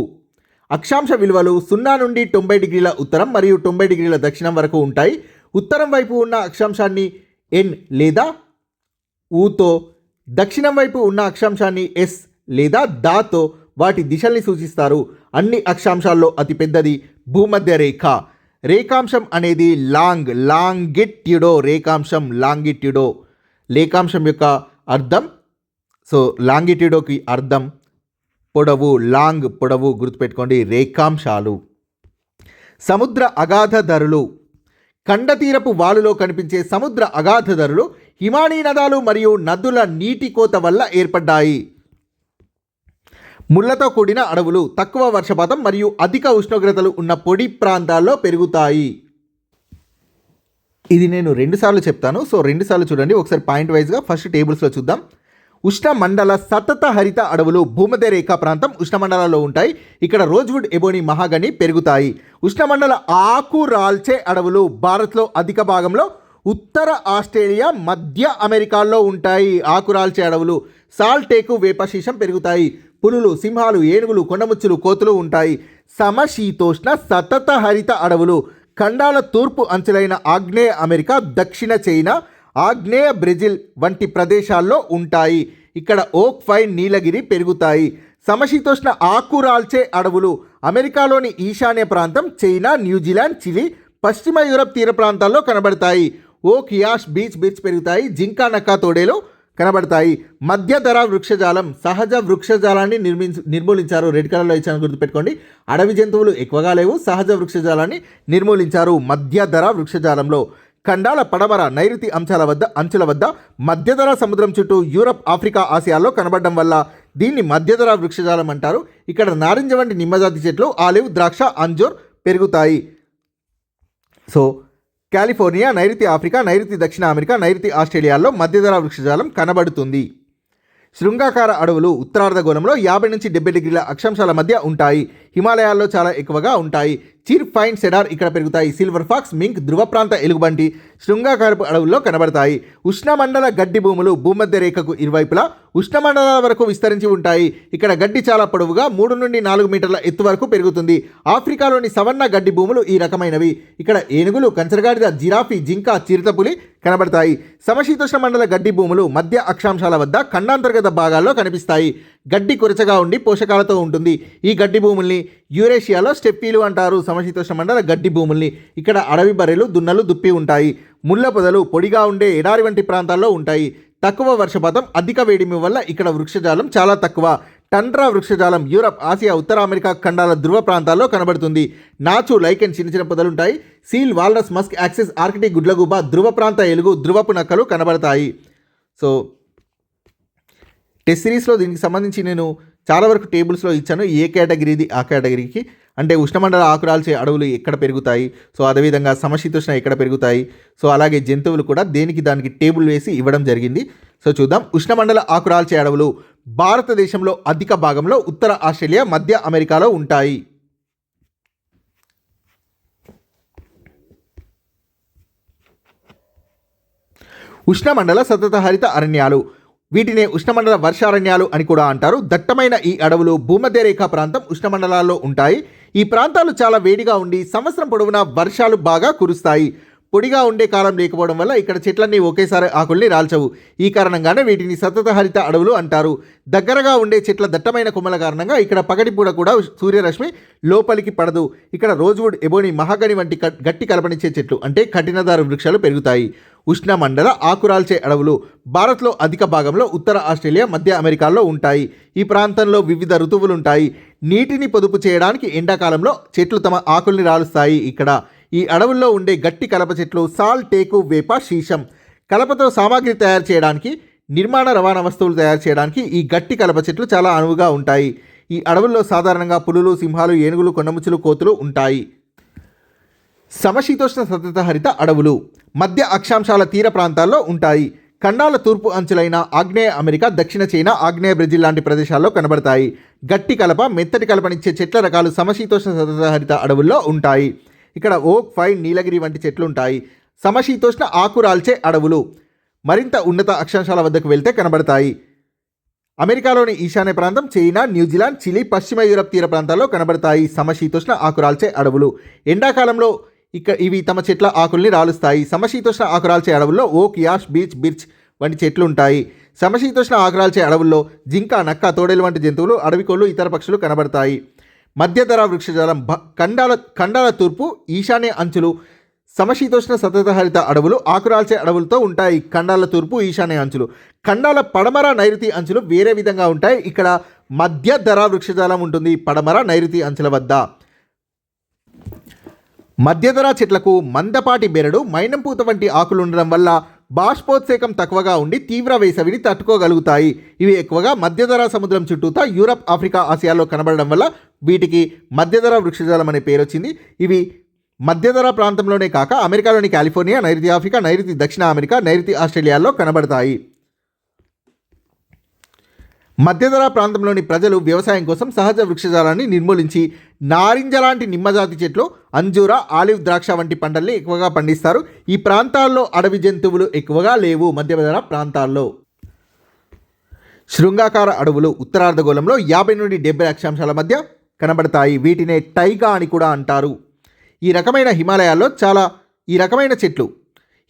A: అక్షాంశ విలువలు 0 నుండి 90 డిగ్రీల ఉత్తరం మరియు 90 డిగ్రీల దక్షిణం వరకు ఉంటాయి. ఉత్తరం వైపు ఉన్న అక్షాంశాన్ని ఎన్ లేదా ఊతో, దక్షిణం వైపు ఉన్న అక్షాంశాన్ని ఎస్ లేదా దాతో వాటి దిశల్ని సూచిస్తారు. అన్ని అక్షాంశాల్లో అతిపెద్దది భూమధ్య రేఖ. రేఖాంశం అనేది లాంగిట్యూడో. లాంగిట్యూడో లేఖాంశం యొక్క అర్థం. సో లాంగిట్యూడోకి అర్థం పొడవు. పొడవు గుర్తుపెట్టుకోండి. రేఖాంశాలు. సముద్ర అగాధ ధరులు. ఖండతీరపు వాలులో కనిపించే సముద్ర అగాధ ధరులు హిమానీ నదాలు మరియు నదుల నీటి కోత వల్ల ఏర్పడ్డాయి. ముళ్లతో కూడిన అడవులు, తక్కువ వర్షపాతం మరియు అధిక ఉష్ణోగ్రతలు ఉన్న పొడి ప్రాంతాల్లో పెరుగుతాయి. ఇది నేను 2 సార్లు చెప్తాను. సో 2 సార్లు చూడండి. ఒకసారి పాయింట్ వైజ్గా ఫస్ట్ టేబుల్స్లో చూద్దాం. ఉష్ణమండల సతత హరిత అడవులు భూమధ్య రేఖా ప్రాంతం ఉష్ణమండలాల్లో ఉంటాయి. ఇక్కడ రోజ్వుడ్, ఎబోనీ, మహాగని పెరుగుతాయి. ఉష్ణమండల ఆకురాల్చే అడవులు భారత్లో అధిక భాగంలో ఉత్తర ఆస్ట్రేలియా, మధ్య అమెరికాల్లో ఉంటాయి. ఆకురాల్చే అడవులు. సాల్టేకు, వేపశీషం పెరుగుతాయి. పులులు, సింహాలు, ఏనుగులు, కొండముచ్చులు, కోతులు ఉంటాయి. సమశీతోష్ణ సతత హరిత అడవులు ఖండాల తూర్పు అంచులైన ఆగ్నేయ అమెరికా, దక్షిణ చైనా, ఆగ్నేయ బ్రెజిల్ వంటి ప్రదేశాల్లో ఉంటాయి. ఇక్కడ ఓక్ పైన్, నీలగిరి పెరుగుతాయి. సమశీతోష్ణ ఆకురాల్చే అడవులు అమెరికాలోని ఈశాన్య ప్రాంతం, చైనా, న్యూజిలాండ్, చిలీ, పశ్చిమ యూరప్ తీర ప్రాంతాల్లో కనబడతాయి. ఓక్, యాష్, బీచ్ పెరుగుతాయి. జింకా, నక్క, తోడేలు కనబడతాయి. మధ్యధరా వృక్షజాలం. సహజ వృక్షజాలాన్ని నిర్మూలించారు. రెడ్ కలర్లో ఇచ్చాను గుర్తుపెట్టుకోండి. అడవి జంతువులు ఎక్కువగా లేవు. సహజ వృక్షజాలాన్ని నిర్మూలించారు మధ్యధరా వృక్షజాలంలో. ఖండాల పడమర నైరుతి అంచుల వద్ద మధ్యధరా సముద్రం చుట్టూ యూరప్, ఆఫ్రికా, ఆసియాల్లో కనబడడం వల్ల దీన్ని మధ్యధరా వృక్షజాలం అంటారు. ఇక్కడ నారింజ వంటి నిమ్మజాతి చెట్లు, ఆలివ్, ద్రాక్ష, అంజూర్ పెరుగుతాయి. సో కాలిఫోర్నియా, నైరుతి ఆఫ్రికా, నైరుతి దక్షిణ అమెరికా, నైరుతి ఆస్ట్రేలియాల్లో మధ్యధరా వృక్షజాలం కనబడుతుంది. శృంగాకార అడవులు ఉత్తరార్ధగోళంలో 50 నుంచి 70 డిగ్రీల అక్షాంశాల మధ్య ఉంటాయి. హిమాలయాల్లో చాలా ఎక్కువగా ఉంటాయి. చిర్, ఫైన్, సెడార్ ఇక్కడ పెరుగుతాయి. సిల్వర్ ఫాక్స్, మింక్, ధృవ ప్రాంత ఎలుగుబంటి శృంగాకారపు అడవుల్లో కనబడతాయి. ఉష్ణమండల గడ్డి భూములు భూమధ్య రేఖకు ఇరువైపులా ఉష్ణమండలాల వరకు విస్తరించి ఉంటాయి. ఇక్కడ గడ్డి చాలా పొడవుగా 3 నుండి 4 మీటర్ల ఎత్తు వరకు పెరుగుతుంది. ఆఫ్రికాలోని సవన్నా గడ్డి భూములు ఈ రకమైనవి. ఇక్కడ ఏనుగులు, కంచరగాడిద, జిరాఫీ, జింక, చిరుతపులి కనబడతాయి. సమశీతోష్ణ మండల గడ్డి భూములు మధ్య అక్షాంశాల వద్ద ఖండాంతర్గత భాగాల్లో కనిపిస్తాయి. గడ్డి కొరచగా ఉండి పోషకాలతో ఉంటుంది. ఈ గడ్డి భూముల్ని యూరేషియాలో స్టెప్పీలు అంటారు. సమశీతోష్ణ మండల గడ్డి భూముల్ని. ఇక్కడ అడవి బర్రెలు, దున్నలు, దుప్పి ఉంటాయి. ముళ్ళ పొదలు పొడిగా ఉండే ఎడారి వంటి ప్రాంతాల్లో ఉంటాయి. తక్కువ వర్షపాతం, అధిక వేడిమి వల్ల ఇక్కడ వృక్షజాలం చాలా తక్కువ. టండ్రా వృక్షజాలం యూరప్, ఆసియా, ఉత్తర అమెరికా ఖండాల ధృవ ప్రాంతాల్లో కనబడుతుంది. నాచు, లైకెన్ చిన్న చిన్న పొదలుంటాయి. Seal, walrus, musk, oxes, Arctic గుడ్లగూబ, ధృవ ప్రాంత ఎలుగు, ధృవపు నక్కలు కనబడతాయి. సో టెస్ట్ సిరీస్లో దీనికి సంబంధించి నేను చాలా వరకు టేబుల్స్లో ఇచ్చాను. ఏ కేటగిరీది ఆ కేటగిరీకి. అంటే ఉష్ణమండల ఆకురాల్చే అడవులు ఎక్కడ పెరుగుతాయి, సో అదేవిధంగా సమశీతోష్ణ ఎక్కడ పెరుగుతాయి, సో అలాగే జంతువులు కూడా దేనికి దానికి టేబుల్ వేసి ఇవ్వడం జరిగింది. సో చూద్దాం. ఉష్ణమండల ఆకురాల్చే అడవులు భారతదేశంలో అధిక భాగంలో ఉత్తర ఆస్ట్రేలియా, మధ్య అమెరికాలో ఉంటాయి. ఉష్ణమండల సతతహరిత అరణ్యాలు, వీటినే ఉష్ణమండల వర్షారణ్యాలు అని కూడా అంటారు. దట్టమైన ఈ అడవులు భూమధ్య రేఖా ప్రాంతం ఉష్ణమండలాల్లో ఉంటాయి. ఈ ప్రాంతాలు చాలా వేడిగా ఉండి సంవత్సరం పొడవునా వర్షాలు బాగా కురుస్తాయి. పొడిగా ఉండే కాలం లేకపోవడం వల్ల ఇక్కడ చెట్లన్నీ ఒకేసారి ఆకుల్ని రాల్చవు. ఈ కారణంగానే వీటిని సతత హరిత అడవులు అంటారు. దగ్గరగా ఉండే చెట్ల దట్టమైన కొమ్మల కారణంగా ఇక్కడ పగటిపూట కూడా సూర్యరశ్మి లోపలికి పడదు. ఇక్కడ రోజ్వుడ్, ఎబోని, మహాగని వంటి గట్టి కలపనిచ్చే చెట్లు అంటే కఠినదారు వృక్షాలు పెరుగుతాయి. ఉష్ణమండల ఆకురాల్చే అడవులు భారత్లో అధిక భాగంలో ఉత్తర ఆస్ట్రేలియా, మధ్య అమెరికాలో ఉంటాయి. ఈ ప్రాంతంలో వివిధ ఋతువులుంటాయి. నీటిని పొదుపు చేయడానికి ఎండాకాలంలో చెట్లు తమ ఆకుల్ని రాలుస్తాయి. ఇక్కడ ఈ అడవుల్లో ఉండే గట్టి కలప చెట్లు సాల్, టేకు, వేప, శీషం. కలపతో సామాగ్రి తయారు చేయడానికి, నిర్మాణ రవాణా వస్తువులు తయారు చేయడానికి ఈ గట్టి కలప చెట్లు చాలా అనువుగా ఉంటాయి. ఈ అడవుల్లో సాధారణంగా పులులు, సింహాలు, ఏనుగులు, కొండముచ్చులు, కోతులు ఉంటాయి. సమశీతోష్ణ సతత హరిత అడవులు మధ్య అక్షాంశాల తీర ప్రాంతాల్లో ఉంటాయి. ఖండాల తూర్పు అంచులైన ఆగ్నేయ అమెరికా, దక్షిణ చైనా, ఆగ్నేయ బ్రెజిల్ లాంటి ప్రదేశాల్లో కనబడతాయి. గట్టి కలప, మెత్తటి కలపనిచ్చే చెట్ల రకాలు సమశీతోష్ణ సతత హరిత అడవుల్లో ఉంటాయి. ఇక్కడ ఓక్, ఫైన్, నీలగిరి వంటి చెట్లు ఉంటాయి. సమశీతోష్ణ ఆకురాల్చే అడవులు మరింత ఉన్నత అక్షాంశాల వద్దకు వెళ్తే కనబడతాయి. అమెరికాలోని ఈశాన్య ప్రాంతం, చైనా, న్యూజిలాండ్, చిలీ, పశ్చిమ యూరప్ తీర ప్రాంతాల్లో కనబడతాయి సమశీతోష్ణ ఆకురాల్చే అడవులు. ఎండాకాలంలో ఇవి తమ చెట్ల ఆకుల్ని రాలుస్తాయి. సమశీతోష్ణ ఆకురాల్చే అడవుల్లో ఓక్, యాష్, బీచ్, బిర్చ్ వంటి చెట్లు ఉంటాయి. సమశీతోష్ణ ఆకురాల్చే అడవుల్లో జింక, నక్క, తోడేలు వంటి జంతువులు, అడవికోళ్ళు, ఇతర పక్షులు కనబడతాయి. మధ్యధరా వృక్షజాలం ఖండాల తూర్పు, ఈశాన్య అంచులు సమశీతోష్ణ సతత హరిత అడవులు ఆకురాల్చే అడవులతో ఉంటాయి. ఖండాల తూర్పు, ఈశాన్య అంచులు. ఖండాల పడమర, నైరుతి అంచులు వేరే విధంగా ఉంటాయి. ఇక్కడ మధ్యధరా వృక్షజాలం ఉంటుంది పడమర, నైరుతి అంచుల వద్ద. మధ్యధరా చెట్లకు మందపాటి బెరడు, మైనం పూత వంటి ఆకులు ఉండడం వల్ల బాష్పోత్సేకం తక్కువగా ఉండి తీవ్ర వేసవిని తట్టుకోగలుగుతాయి. ఇవి ఎక్కువగా మధ్యధరా సముద్రం చుట్టూతా యూరప్, ఆఫ్రికా, ఆసియాలో కనబడడం వల్ల వీటికి మధ్యధరా వృక్షజాలం అనే పేరు వచ్చింది. ఇవి మధ్యధరా ప్రాంతంలోనే కాక అమెరికాలోని కాలిఫోర్నియా, నైరుతి ఆఫ్రికా, నైరుతి దక్షిణ అమెరికా, నైరుతి ఆస్ట్రేలియాలో కనబడతాయి. మధ్యధరా ప్రాంతంలోని ప్రజలు వ్యవసాయం కోసం సహజ వృక్షజాలాన్ని నిర్మూలించి నారింజ లాంటి నిమ్మజాతి చెట్లు, అంజూర, ఆలివ్, ద్రాక్ష వంటి పంటల్ని ఎక్కువగా పండిస్తారు. ఈ ప్రాంతాల్లో అడవి జంతువులు ఎక్కువగా లేవు. మధ్యధరా ప్రాంతాల్లో శృంగాకార అడవులు ఉత్తరార్ధగోళంలో 50 నుండి 70 అక్షాంశాల మధ్య కనబడతాయి. వీటినే టైగా అని కూడా అంటారు. ఈ రకమైన చెట్లు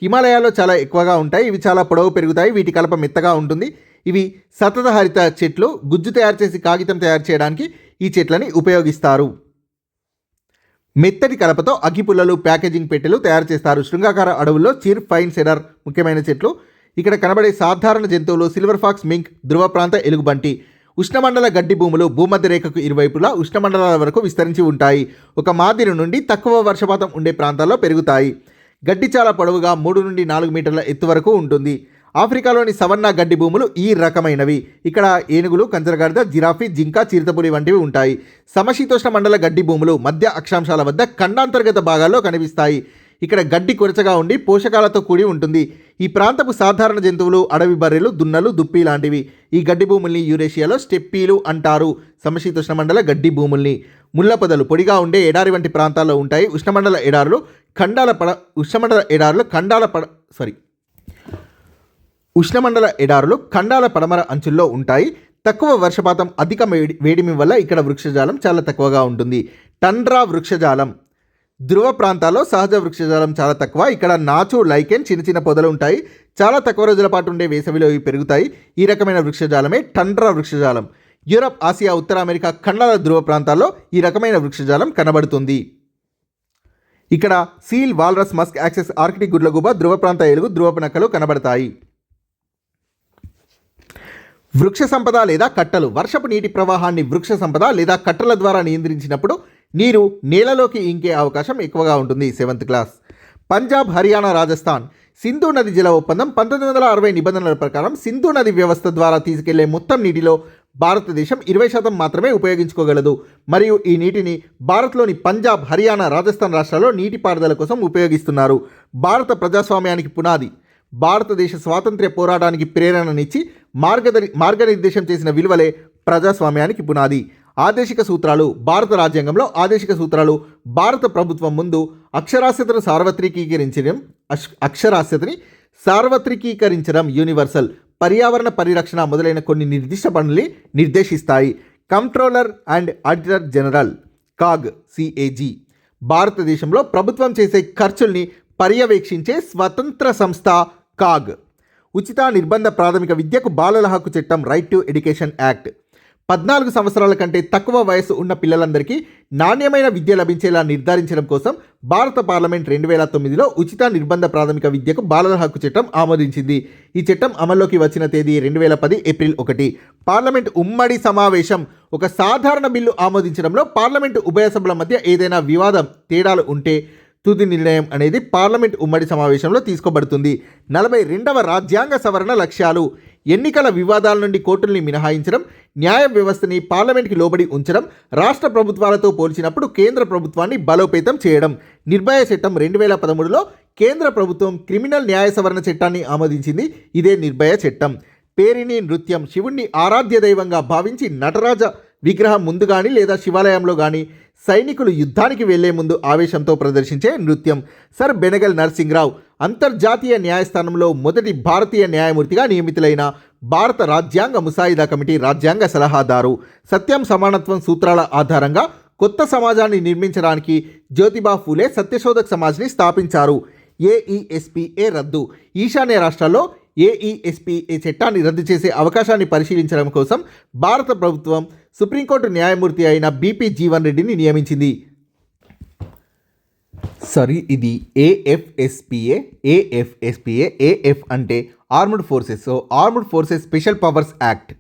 A: హిమాలయాల్లో చాలా ఎక్కువగా ఉంటాయి. ఇవి చాలా పొడవు పెరుగుతాయి. వీటి కలప మెత్తగా ఉంటుంది. ఇవి సతత హరిత చెట్లు. గుజ్జు తయారు చేసి కాగితం తయారు చేయడానికి ఈ చెట్లని ఉపయోగిస్తారు. మెత్తటి కలపతో అగ్గిపుల్లలు, ప్యాకేజింగ్ పెట్టెలు తయారు చేస్తారు. శృంగాకార అడవుల్లో చిర్, ఫైన్, సెడర్ ముఖ్యమైన చెట్లు. ఇక్కడ కనబడే సాధారణ జంతువులు సిల్వర్ ఫాక్స్, మింక్, ధ్రువ ప్రాంత ఎలుగుబంటి. ఉష్ణమండల గడ్డి భూములు భూమధ్య రేఖకు ఇరువైపులా ఉష్ణమండలాల వరకు విస్తరించి ఉంటాయి. ఒక మాదిరి నుండి తక్కువ వర్షపాతం ఉండే ప్రాంతాల్లో పెరుగుతాయి. గడ్డి చాలా పొడవుగా 3 నుండి 4 మీటర్ల ఎత్తు వరకు ఉంటుంది. ఆఫ్రికాలోని సవన్నా గడ్డి భూములు ఈ రకమైనవి. ఇక్కడ ఏనుగులు, కంచరగాడిద, జిరాఫీ, జింక, చిరుతపులి వంటివి ఉంటాయి. సమశీతోష్ణ మండల గడ్డి భూములు మధ్య అక్షాంశాల వద్ద ఖండాంతర్గత భాగాల్లో కనిపిస్తాయి. ఇక్కడ గడ్డి కొరచగా ఉండి పోషకాలతో కూడి ఉంటుంది. ఈ ప్రాంతపు సాధారణ జంతువులు అడవి బర్రెలు, దున్నలు, దుప్పి లాంటివి. ఈ గడ్డి భూముల్ని యూరేషియాలో స్టెప్పీలు అంటారు. సమశీతోష్ణ మండల గడ్డి భూముల్ని. ముళ్ళ పొదలు పొడిగా ఉండే ఎడారి వంటి ప్రాంతాల్లో ఉంటాయి. ఉష్ణమండల ఎడారులు ఖండాల పడమర అంచుల్లో ఉంటాయి. తక్కువ వర్షపాతం, అధిక వేడిమి వల్ల ఇక్కడ వృక్షజాలం చాలా తక్కువగా ఉంటుంది. టండ్రా వృక్షజాలం ధ్రువ ప్రాంతాల్లో సహజ వృక్షజాలం చాలా తక్కువ. ఇక్కడ నాచు, లైకెన్, చిన్న చిన్న పొదలు ఉంటాయి. చాలా తక్కువ రోజుల పాటు ఉండే వేసవిలో ఇవి పెరుగుతాయి. ఈ రకమైన వృక్షజాలమే టండ్రా వృక్షజాలం. యూరప్, ఆసియా, ఉత్తర అమెరికా ఖండాల ధ్రువ ప్రాంతాల్లో ఈ రకమైన వృక్షజాలం కనబడుతుంది. ఇక్కడ seal, walrus, musk, oxes, Arctic గుడ్లగూబ, ధ్రువ ప్రాంత ఏలుగు, ధ్రువపు నక్కలు కనబడతాయి. వృక్ష సంపద లేదా కట్టలు. వర్షపు నీటి ప్రవాహాన్ని వృక్ష సంపద లేదా కట్టల ద్వారా నియంత్రించినప్పుడు నీరు నేలలోకి ఇంకే అవకాశం ఎక్కువగా ఉంటుంది. 7th class. పంజాబ్, హర్యానా, రాజస్థాన్ సింధు నది జల ఒప్పందం 1960 నిబంధనల ప్రకారం సింధు నది వ్యవస్థ ద్వారా తీసుకెళ్లే మొత్తం నీటిలో భారతదేశం 20% మాత్రమే ఉపయోగించుకోగలదు. మరియు ఈ నీటిని భారత్లోని పంజాబ్, హర్యానా, రాజస్థాన్ రాష్ట్రాల్లో నీటిపారుదల కోసం ఉపయోగిస్తున్నారు. భారత ప్రజాస్వామ్యానికి పునాది, భారతదేశ స్వాతంత్ర్య పోరాటానికి ప్రేరణనిచ్చి మార్గనిర్దేశం చేసిన విలువలే ప్రజాస్వామ్యానికి పునాది. ఆదేశిక సూత్రాలు. భారత రాజ్యాంగంలో ఆదేశిక సూత్రాలు భారత ప్రభుత్వం ముందు అక్షరాస్యతని సార్వత్రికీకరించడం, యూనివర్సల్, పర్యావరణ పరిరక్షణ మొదలైన కొన్ని నిర్దిష్ట పనుల్ని నిర్దేశిస్తాయి. Controller and auditor general, CAG, భారతదేశంలో ప్రభుత్వం చేసే ఖర్చుల్ని పర్యవేక్షించే స్వతంత్ర సంస్థ కాగ్. ఉచిత నిర్బంధ ప్రాథమిక విద్యకు బాలల హక్కు చట్టం, రైట్ టు ఎడ్యుకేషన్ యాక్ట్. 14 సంవత్సరాల కంటే తక్కువ వయసు ఉన్న పిల్లలందరికీ నాణ్యమైన విద్య లభించేలా నిర్ధారించడం కోసం భారత పార్లమెంట్ 2009లో ఉచిత నిర్బంధ ప్రాథమిక విద్యకు బాలల హక్కు చట్టం ఆమోదించింది. ఈ చట్టం అమల్లోకి వచ్చిన తేదీ 2010 ఏప్రిల్ 1. పార్లమెంట్ ఉమ్మడి సమావేశం ఒక సాధారణ బిల్లు ఆమోదించడంలో పార్లమెంటు ఉభయ సభల మధ్య ఏదైనా తేడాలు ఉంటే తుది నిర్ణయం అనేది పార్లమెంట్ ఉమ్మడి సమావేశంలో తీసుకోబడుతుంది. 42వ రాజ్యాంగ సవరణ లక్ష్యాలు: ఎన్నికల వివాదాల నుండి కోర్టుల్ని మినహాయించడం, న్యాయ వ్యవస్థని పార్లమెంట్కి లోబడి ఉంచడం, రాష్ట్ర ప్రభుత్వాలతో పోల్చినప్పుడు కేంద్ర ప్రభుత్వాన్ని బలోపేతం చేయడం. నిర్భయ చట్టం 2013లో కేంద్ర ప్రభుత్వం క్రిమినల్ న్యాయ సవరణ చట్టాన్ని ఆమోదించింది. ఇదే నిర్భయ చట్టం. పేరిణి నృత్యం: శివుణ్ణి ఆరాధ్య దైవంగా భావించి నటరాజ విగ్రహం ముందు కానీ లేదా శివాలయంలో కానీ సైనికులు యుద్ధానికి వెళ్లే ముందు ఆవేశంతో ప్రదర్శించే నృత్యం. సర్ బెనగల్ నరసింహరావు అంతర్జాతీయ న్యాయస్థానంలో మొదటి భారతీయ న్యాయమూర్తిగా నియమితులైన భారత రాజ్యాంగ ముసాయిదా కమిటీ రాజ్యాంగ సలహాదారు. సత్యం, సమానత్వం సూత్రాల ఆధారంగా కొత్త సమాజాన్ని నిర్మించడానికి జ్యోతిబా ఫూలే సత్యశోధక్ సమాజ్ని స్థాపించారు. AESPA రద్దు: ఈశాన్య రాష్ట్రాల్లో AESPA చట్టాన్ని రద్దు చేసే అవకాశాన్ని పరిశీలించడం కోసం భారత ప్రభుత్వం సుప్రీంకోర్టు న్యాయమూర్తి అయిన BP జీవన్ రెడ్డిని నియమించింది. ఇది AFSPA. AF అంటే armed forces. Armed forces special powers act.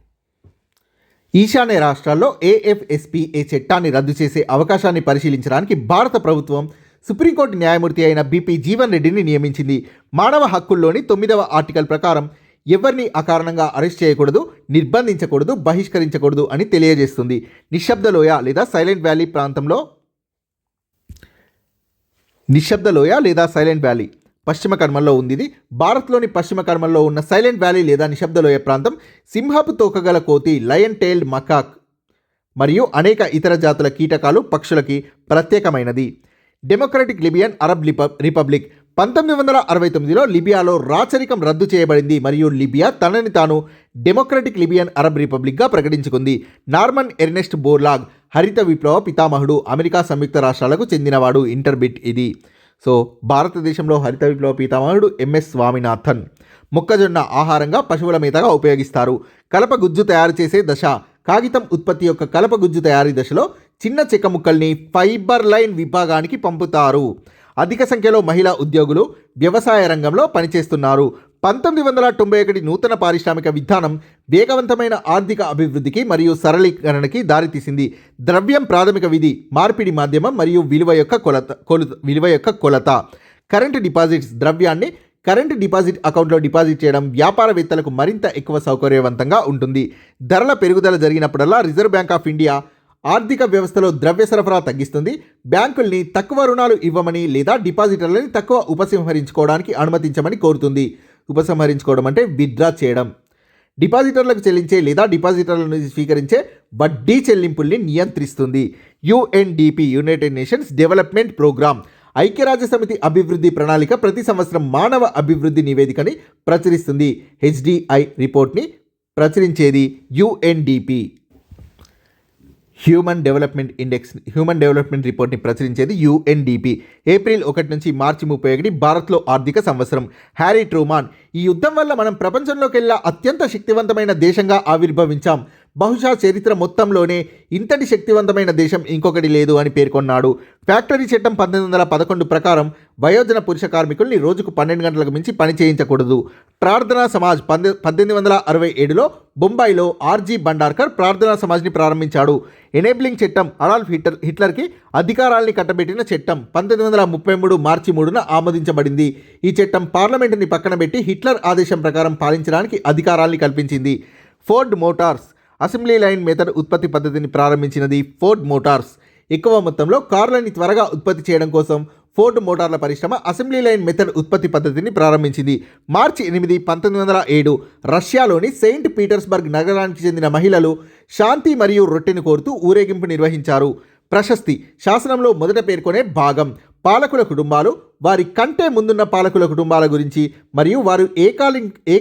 A: ఈశాన్య రాష్ట్రాల్లో AFSPA చట్టాన్ని రద్దు చేసే అవకాశాన్ని పరిశీలించడానికి భారత ప్రభుత్వం సుప్రీంకోర్టు న్యాయమూర్తి అయిన BP జీవన్ రెడ్డిని నియమించింది. మానవ హక్కుల్లోని 9వ ఆర్టికల్ ప్రకారం ఎవరిని అకారణంగా అరెస్ట్ చేయకూడదు, నిర్బంధించకూడదు, బహిష్కరించకూడదు అని తెలియజేస్తుంది. నిశ్శబ్దలోయ లేదా సైలెంట్ వ్యాలీ పశ్చిమ కనుమల్లో ఉంది. ఇది భారత్లోని పశ్చిమ కనుమల్లో ఉన్న సైలెంట్ వ్యాలీ లేదా నిశ్శబ్దలోయ ప్రాంతం సింహపు తోకగల కోతి, లయన్ టైల్డ్ మకాక్ మరియు అనేక ఇతర జాతుల కీటకాలు, పక్షులకి ప్రత్యేకమైనది. డెమోక్రటిక్ లిబియన్ అరబ్ రిపబ్లిక్ 1969లో లిబియాలో రాచరికం రద్దు చేయబడింది మరియు లిబియా తనని తాను డెమోక్రటిక్ లిబియన్ అరబ్ రిపబ్లిక్గా ప్రకటించుకుంది. నార్మన్ ఎర్నెస్ట్ బోర్లాగ్ హరిత విప్లవ పితామహుడు, అమెరికా సంయుక్త రాష్ట్రాలకు చెందినవాడు. ఇంటర్బిట్ ఇది. భారతదేశంలో హరిత విప్లవ పితామహుడు MS స్వామినాథన్. మొక్కజొన్న ఆహారంగా, పశువుల మేతగా ఉపయోగిస్తారు. కలప గుజ్జు తయారు చేసే దశ: కాగితం ఉత్పత్తి యొక్క కలప గుజ్జు తయారీ దశలో చిన్న చెక్క ముక్కల్ని ఫైబర్ లైన్ విభాగానికి పంపుతారు. అధిక సంఖ్యలో మహిళా ఉద్యోగులు వ్యవసాయ రంగంలో పనిచేస్తున్నారు. 1991 నూతన పారిశ్రామిక విధానం వేగవంతమైన ఆర్థిక అభివృద్ధికి మరియు సరళీకరణకి దారితీసింది. ద్రవ్యం ప్రాథమిక విధి, మార్పిడి మాధ్యమం మరియు విలువ యొక్క కొలత. కరెంట్ డిపాజిట్స్: ద్రవ్యాన్ని కరెంట్ డిపాజిట్ అకౌంట్లో డిపాజిట్ చేయడం వ్యాపారవేత్తలకు మరింత ఎక్కువ సౌకర్యవంతంగా ఉంటుంది. ధరల పెరుగుదల జరిగినప్పుడల్లా రిజర్వ్ బ్యాంక్ ఆఫ్ ఇండియా ఆర్థిక వ్యవస్థలో ద్రవ్య సరఫరా తగ్గిస్తుంది. బ్యాంకుల్ని తక్కువ రుణాలు ఇవ్వమని లేదా డిపాజిటర్లని తక్కువ ఉపసంహరించుకోవడానికి అనుమతించమని కోరుతుంది. ఉపసంహరించుకోవడం అంటే విత్డ్రా చేయడం. డిపాజిటర్లకు చెల్లించే లేదా డిపాజిటర్లను స్వీకరించే వడ్డీ చెల్లింపుల్ని నియంత్రిస్తుంది. UNDP united nations development programme ఐక్యరాజ్య సమితి అభివృద్ధి ప్రణాళిక ప్రతి సంవత్సరం మానవ అభివృద్ధి నివేదికని ప్రచురిస్తుంది. HDI రిపోర్ట్ని ప్రచురించేది UNDP. హ్యూమన్ డెవలప్మెంట్ రిపోర్ట్ని ప్రచురించేది UNDP. ఏప్రిల్ 1 నుంచి మార్చి 31 భారత్లో ఆర్థిక సంవత్సరం. హ్యారీ ట్రూమాన్: ఈ యుద్ధం వల్ల మనం ప్రపంచంలోకెల్లా అత్యంత శక్తివంతమైన దేశంగా ఆవిర్భవించాం. బహుశా చరిత్ర మొత్తంలోనే ఇంతటి శక్తివంతమైన దేశం ఇంకొకటి లేదు అని పేర్కొన్నాడు. ఫ్యాక్టరీ చట్టం 1911 ప్రకారం వయోజన పురుష కార్మికుల్ని రోజుకు 12 గంటలకు మించి పని చేయించకూడదు. ప్రార్థనా సమాజ్ 1867లో బొంబాయిలో RG భండార్కర్ ప్రార్థనా సమాజ్ని ప్రారంభించాడు. ఎనేబ్లింగ్ చట్టం అడాల్ఫ్ హిట్లర్కి అధికారాల్ని కట్టబెట్టిన చట్టం 1933 మార్చి 3న ఆమోదించబడింది. ఈ చట్టం పార్లమెంటుని పక్కన పెట్టి హిట్లర్ ఆదేశం ప్రకారం పాలించడానికి అధికారాల్ని కల్పించింది. Ford Motors assembly line method ఉత్పత్తి పద్ధతిని ప్రారంభించినది ఫోర్డ్ మోటార్స్. ఎక్కువ మొత్తంలో కార్లని త్వరగా ఉత్పత్తి చేయడం కోసం ఫోర్డ్ మోటార్ల పరిశ్రమ అసెంబ్లీ లైన్ మెథడ్ ఉత్పత్తి పద్ధతిని ప్రారంభించింది. మార్చి 8, 1907 రష్యాలోని సెయింట్ పీటర్స్బర్గ్ నగరానికి చెందిన మహిళలు శాంతి మరియు రొట్టెను కోరుతూ ఊరేగింపు నిర్వహించారు. ప్రశస్తి శాసనంలో మొదట పేర్కొనే భాగం పాలకుల కుటుంబాలు, వారి కంటే ముందున్న పాలకుల కుటుంబాల గురించి మరియు వారు ఏ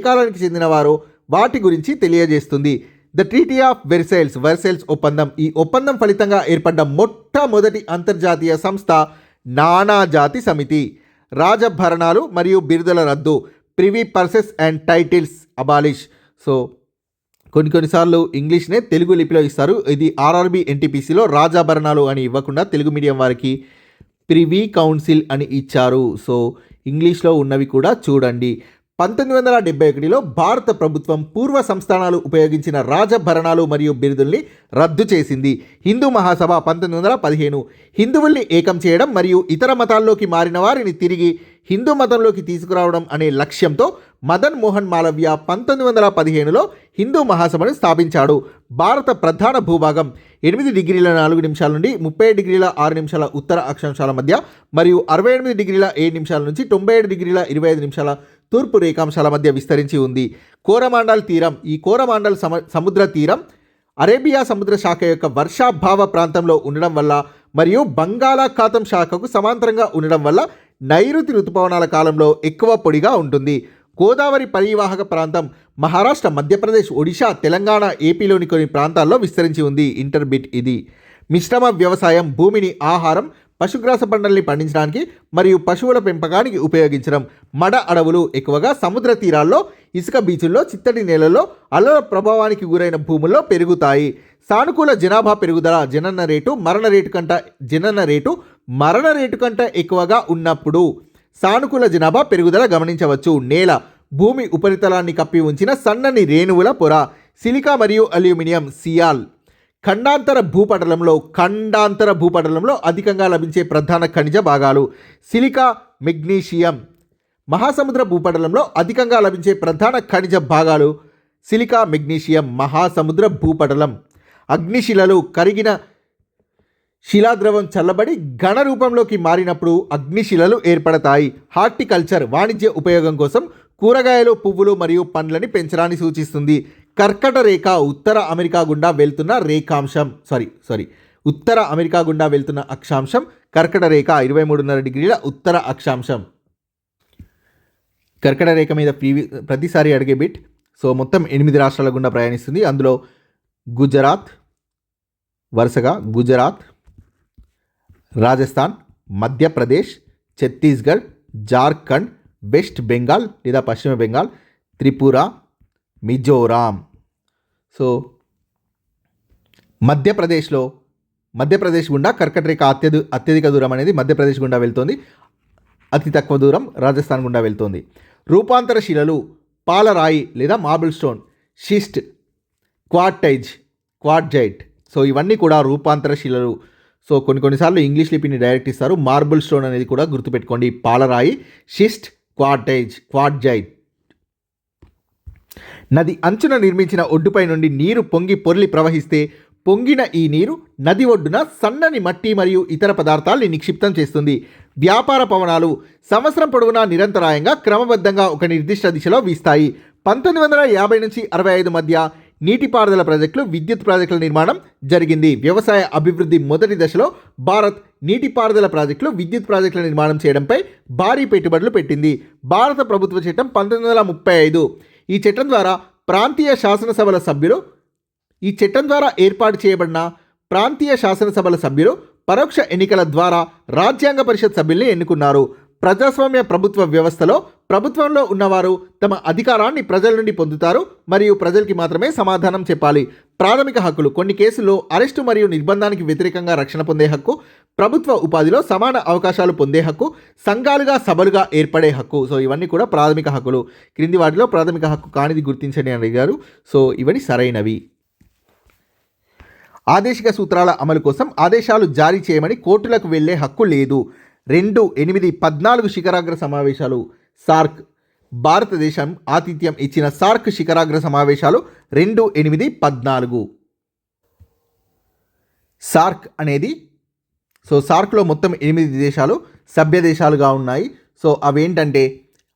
A: కాలానికి చెందినవారో వాటి గురించి తెలియజేస్తుంది. ద ట్రీటీ ఆఫ్ వెర్సైల్స్ ఒప్పందం. ఈ ఒప్పందం ఫలితంగా ఏర్పడ్డ మొట్టమొదటి అంతర్జాతీయ సంస్థ నానాజాతి సమితి. రాజభరణాలు మరియు బిరుదుల రద్దు. Privy purses and titles abolish. So కొన్నిసార్లు ఇంగ్లీష్నే తెలుగు లిపిలో ఇస్తారు. ఇది ఆర్ఆర్బి ఎన్టీపీసీలో రాజాభరణాలు అని ఇవ్వకుండా తెలుగు మీడియం వారికి ప్రివీ కౌన్సిల్ అని ఇచ్చారు. సో ఇంగ్లీష్లో ఉన్నవి కూడా చూడండి. 1971లో భారత ప్రభుత్వం పూర్వ సంస్థానాలు ఉపయోగించిన రాజభరణాలు మరియు బిరుదుల్ని రద్దు చేసింది. హిందూ మహాసభ 1915 హిందువుల్ని ఏకం చేయడం మరియు ఇతర మతాల్లోకి మారిన వారిని తిరిగి హిందూ మతంలోకి తీసుకురావడం అనే లక్ష్యంతో మదన్ మోహన్ మాలవ్య 1915లో హిందూ మహాసభను స్థాపించాడు. భారత ప్రధాన భూభాగం 8 డిగ్రీల 4 నిమిషాల నుండి 30 డిగ్రీల 6 నిమిషాల ఉత్తర అక్షాంశాల మధ్య మరియు 68 డిగ్రీల 7 నిమిషాల నుంచి 97 డిగ్రీల 25 నిమిషాల తూర్పు రేఖాంశాల మధ్య విస్తరించి ఉంది. కోరమాండల్ తీరం. ఈ కోరమాండల్ సముద్ర తీరం అరేబియా సముద్ర శాఖ యొక్క వర్షాభావ ప్రాంతంలో ఉండడం వల్ల మరియు బంగాళాఖాతం శాఖకు సమాంతరంగా ఉండడం వల్ల నైరుతి ఋతుపవనాల కాలంలో ఎక్కువ పొడిగా ఉంటుంది. గోదావరి పరివాహక ప్రాంతం మహారాష్ట్ర, మధ్యప్రదేశ్, ఒడిశా, తెలంగాణ, ఏపీలోని కొన్ని ప్రాంతాల్లో విస్తరించి ఉంది. ఇంటర్బిట్ ఇది. మిశ్రమ వ్యవసాయం. భూమిని ఆహారం, పశుగ్రాస పంటల్ని పండించడానికి మరియు పశువుల పెంపకానికి ఉపయోగించడం. మడ అడవులు. ఎక్కువగా సముద్ర తీరాల్లో, ఇసుక బీచుల్లో, చిత్తడి నేలల్లో, అలల ప్రభావానికి గురైన భూముల్లో పెరుగుతాయి. సానుకూల జనాభా పెరుగుదల. జనన రేటు మరణ రేటు కంటే ఎక్కువగా ఉన్నప్పుడు సానుకూల జనాభా పెరుగుదల గమనించవచ్చు. నేల. భూమి ఉపరితలాన్ని కప్పి ఉంచిన సన్నని రేణువుల పొర. సిలికా మరియు అల్యూమినియం. సియాల్. ఖండాంతర భూపటలంలో అధికంగా లభించే ప్రధాన ఖనిజ భాగాలు. Silica, magnesium. మహాసముద్ర భూపటలంలో అధికంగా లభించే ప్రధాన ఖనిజ భాగాలు సిలికా, మెగ్నీషియం. మహాసముద్ర భూపటలం. అగ్నిశిలలు. కరిగిన శిలాద్రవం చల్లబడి ఘన రూపంలోకి మారినప్పుడు అగ్నిశిలలు ఏర్పడతాయి. హార్టికల్చర్. వాణిజ్య ఉపయోగం కోసం కూరగాయలు, పువ్వులు మరియు పండ్లని పెంచడాన్ని సూచిస్తుంది. కర్కట రేఖ. ఉత్తర అమెరికా గుండా వెళ్తున్న అక్షాంశం కర్కట రేఖ 23.5 డిగ్రీల ఉత్తర అక్షాంశం. కర్కట రేఖ మీద ప్రతిసారి అడిగే బిట్. సో మొత్తం 8 రాష్ట్రాల గుండా ప్రయాణిస్తుంది. అందులో వరుసగా గుజరాత్, రాజస్థాన్, మధ్యప్రదేశ్, ఛత్తీస్గఢ్, జార్ఖండ్, వెస్ట్ బెంగాల్ లేదా పశ్చిమ బెంగాల్, త్రిపుర, మిజోరాం. సో మధ్యప్రదేశ్ గుండా కర్కట రేఖ అత్యధిక దూరం అనేది మధ్యప్రదేశ్ గుండా వెళ్తోంది. అతి తక్కువ దూరం రాజస్థాన్ గుండా వెళ్తోంది. రూపాంతర శిలలు. పాలరాయి లేదా మార్బుల్ స్టోన్, షిస్ట్, క్వార్ట్జైట్. సో ఇవన్నీ కూడా రూపాంతర శిలలు. సో కొన్నిసార్లు ఇంగ్లీష్ లిపిని డైరెక్ట్ ఇస్తారు. మార్బుల్ స్టోన్ అనేది కూడా గుర్తుపెట్టుకోండి. పాలరాయి, షిస్ట్, క్వార్ట్జైట్. నది అంచున నిర్మించిన ఒడ్డుపై నుండి నీరు పొంగి పొర్లి ప్రవహిస్తే పొంగిన ఈ నీరు నది ఒడ్డున సన్నని మట్టి మరియు ఇతర పదార్థాల్ని నిక్షిప్తం చేస్తుంది. వ్యాపార పవనాలు. సంవత్సరం పొడవునా నిరంతరాయంగా క్రమబద్ధంగా ఒక నిర్దిష్ట దిశలో వీస్తాయి. 1950 నుంచి 65 మధ్య నీటిపారుదల ప్రాజెక్టులు, విద్యుత్ ప్రాజెక్టుల నిర్మాణం జరిగింది. వ్యవసాయ అభివృద్ధి మొదటి దశలో భారత్ నీటిపారుదల ప్రాజెక్టులు, విద్యుత్ ప్రాజెక్టుల నిర్మాణం చేయడంపై భారీ పెట్టుబడులు పెట్టింది. భారత ప్రభుత్వ చట్టం 1935. ఈ చట్టం ద్వారా ఏర్పాటు చేయబడిన ప్రాంతీయ శాసనసభల సభ్యులు పరోక్ష ఎన్నికల ద్వారా రాజ్యాంగ పరిషత్ సభ్యుల్ని ఎన్నుకున్నారు. ప్రజాస్వామ్య ప్రభుత్వ వ్యవస్థలో ప్రభుత్వంలో ఉన్నవారు తమ అధికారాన్ని ప్రజల నుండి పొందుతారు మరియు ప్రజలకి మాత్రమే సమాధానం చెప్పాలి. ప్రాథమిక హక్కులు. కొన్ని కేసుల్లో అరెస్టు మరియు నిర్బంధానికి వ్యతిరేకంగా రక్షణ పొందే హక్కు, ప్రభుత్వ ఉపాధిలో సమాన అవకాశాలు పొందే హక్కు, సంఘాలుగా సభలుగా ఏర్పడే హక్కు. సో ఇవన్నీ కూడా ప్రాథమిక హక్కులు. క్రింది వాటిలో ప్రాథమిక హక్కు కానిది గుర్తించండి అని అడిగారు. సో ఇవన్నీ సరైనవి. ఆదేశిక సూత్రాల అమలు కోసం ఆదేశాలు జారీ చేయమని కోర్టులకు వెళ్లే హక్కు లేదు. 2, 8, 14 శిఖరాగ్ర సమావేశాలు సార్క్ భారతదేశం ఆతిథ్యం ఇచ్చిన సార్క్ శిఖరాగ్ర సమావేశాలు 2, 8, 14. సార్క్ అనేది సార్క్లో మొత్తం 8 దేశాలు సభ్య దేశాలుగా ఉన్నాయి. అవేంటంటే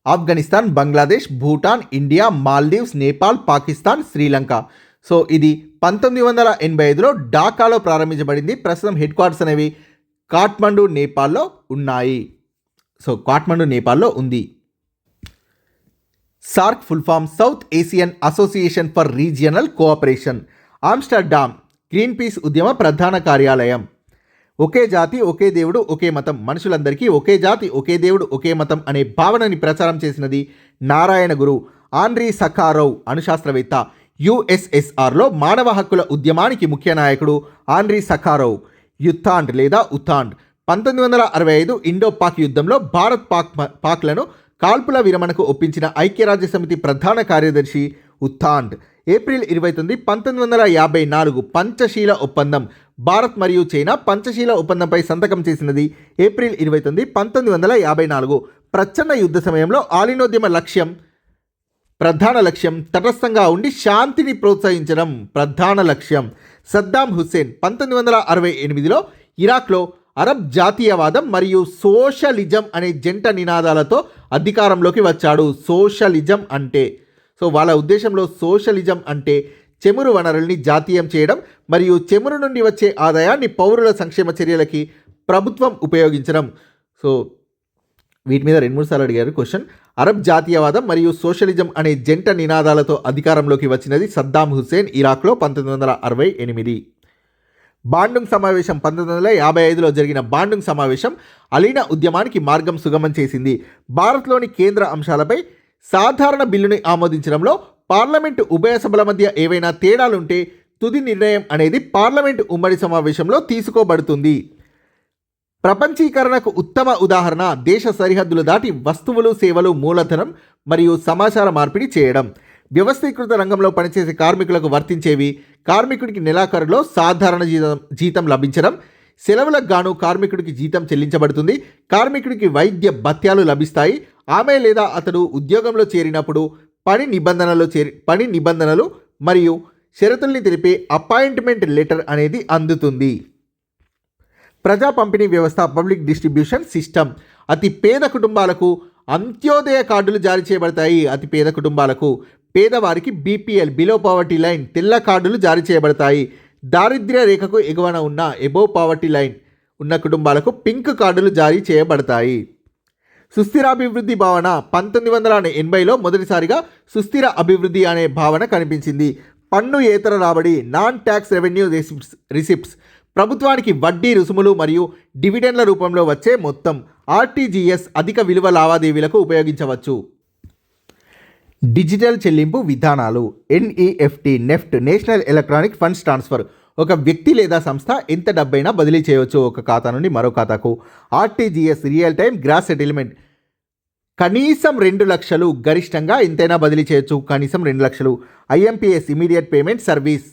A: ఆఫ్ఘనిస్తాన్, బంగ్లాదేశ్, భూటాన్, ఇండియా, మాల్దీవ్స్, నేపాల్, పాకిస్తాన్, శ్రీలంక. ఇది 1985లో ఢాకాలో ప్రారంభించబడింది. ప్రస్తుతం హెడ్ క్వార్టర్స్ అనేవి కాఠ్మండు, నేపాల్లో ఉన్నాయి. కాఠ్మండు, నేపాల్లో ఉంది. SAARC full form south Asian association for regional cooperation. Amsterdam Greenpeace ఉద్యమ ప్రధాన కార్యాలయం. ఒకే జాతి ఒకే దేవుడు ఒకే మతం, మనుషులందరికీ ఒకే జాతి ఒకే దేవుడు ఒకే మతం అనే భావనని ప్రచారం చేసినది నారాయణ గురు. ఆండ్రీ సఖారోవ్ అణుశాస్త్రవేత్త. యుఎస్ఎస్ఆర్లో మానవ హక్కుల ఉద్యమానికి ముఖ్య నాయకుడు ఆండ్రీ సఖారోవ్. యుత్తాండ్ లేదా ఉత్తాండ్ 1965 ఇండో పాక్ యుద్ధంలో భారత్ పాక్లను కాల్పుల విరమణకు ఒప్పించిన ఐక్యరాజ్య సమితి ప్రధాన కార్యదర్శి ఉత్తాండ్. ఏప్రిల్ 29, 1954 పంచశీల ఒప్పందం. భారత్ మరియు చైనా పంచశీల ఒప్పందంపై సంతకం చేసినది ఏప్రిల్ 29, 1954. ప్రచ్ఛన్న యుద్ధ సమయంలో ఆలినోద్యమ ప్రధాన లక్ష్యం తటస్థంగా ఉండి శాంతిని ప్రోత్సహించడం ప్రధాన లక్ష్యం. సద్దాం హుస్సేన్ 1968లో ఇరాక్లో అరబ్ జాతీయవాదం మరియు సోషలిజం అనే జంట నినాదాలతో అధికారంలోకి వచ్చాడు. సోషలిజం అంటే వాళ్ళ ఉద్దేశంలో సోషలిజం అంటే చమురు వనరుల్ని జాతీయం చేయడం మరియు చమురు నుండి వచ్చే ఆదాయాన్ని పౌరుల సంక్షేమ చర్యలకి ప్రభుత్వం ఉపయోగించడం. వీటి మీద 2-3 సార్లు అడిగారు క్వశ్చన్. అరబ్ జాతీయవాదం మరియు సోషలిజం అనే జంట నినాదాలతో అధికారంలోకి వచ్చినది సద్దాం హుస్సేన్ ఇరాక్లో 1968. బాండుంగ్ సమావేశం 1955లో జరిగిన బాండుంగ్ సమావేశం అలీనా ఉద్యమానికి మార్గం సుగమం చేసింది. భారత్లోని కేంద్ర అంశాలపై సాధారణ బిల్లుని ఆమోదించడంలో పార్లమెంటు ఉభయ సభల మధ్య ఏవైనా తేడాలుంటే తుది నిర్ణయం అనేది పార్లమెంటు ఉమ్మడి సమావేశంలో తీసుకోబడుతుంది. ప్రపంచీకరణకు ఉత్తమ ఉదాహరణ దేశ సరిహద్దులు దాటి వస్తువులు, సేవలు, మూలధనం మరియు సమాచార మార్పిడి చేయడం. వ్యవస్థీకృత రంగంలో పనిచేసే కార్మికులకు వర్తించేవి కార్మికుడికి నెలాఖరులో సాధారణ జీతం లభించడం, సెలవులకు గాను కార్మికుడికి జీతం చెల్లించబడుతుంది, కార్మికుడికి వైద్య భత్యాలు లభిస్తాయి, ఆమె లేదా అతడు ఉద్యోగంలో చేరినప్పుడు పని నిబంధనలు మరియు షరతుల్ని తెలిపే అపాయింట్మెంట్ లెటర్ అనేది అందుతుంది. ప్రజా పంపిణీ వ్యవస్థ పబ్లిక్ డిస్ట్రిబ్యూషన్ సిస్టమ్. అతి పేద కుటుంబాలకు అంత్యోదయ కార్డులు జారీ చేయబడతాయి. అతి పేద కుటుంబాలకు, పేదవారికి బీపీఎల్ బిలో పావర్టీ లైన్ తెల్ల కార్డులు జారీ చేయబడతాయి. దారిద్ర్య రేఖకు ఎగువన ఉన్న ఎబోవ్ పావర్టీ లైన్ ఉన్న కుటుంబాలకు పింక్ కార్డులు జారీ చేయబడతాయి. సుస్థిరాభివృద్ధి భావన 1980లో మొదటిసారిగా సుస్థిర అభివృద్ధి అనే భావన కనిపించింది. పన్నుయేతర రాబడి నాన్ ట్యాక్స్ రెవెన్యూ రిసిప్ట్స్ ప్రభుత్వానికి వడ్డీ, రుసుములు మరియు డివిడెండ్ల రూపంలో వచ్చే మొత్తం. ఆర్టీజీఎస్ అధిక విలువ లావాదేవీలకు ఉపయోగించవచ్చు. డిజిటల్ చెల్లింపు విధానాలు. NEFT NEFT national electronic funds transfer. ఒక వ్యక్తి లేదా సంస్థ ఎంత డబ్బైనా బదిలీ చేయవచ్చు ఒక ఖాతా నుండి మరో ఖాతాకు. RTGS real time gross settlement. కనీసం 2 లక్షలు, గరిష్టంగా ఎంతైనా బదిలీ చేయొచ్చు, కనీసం 2 లక్షలు. IMPS immediate payment service.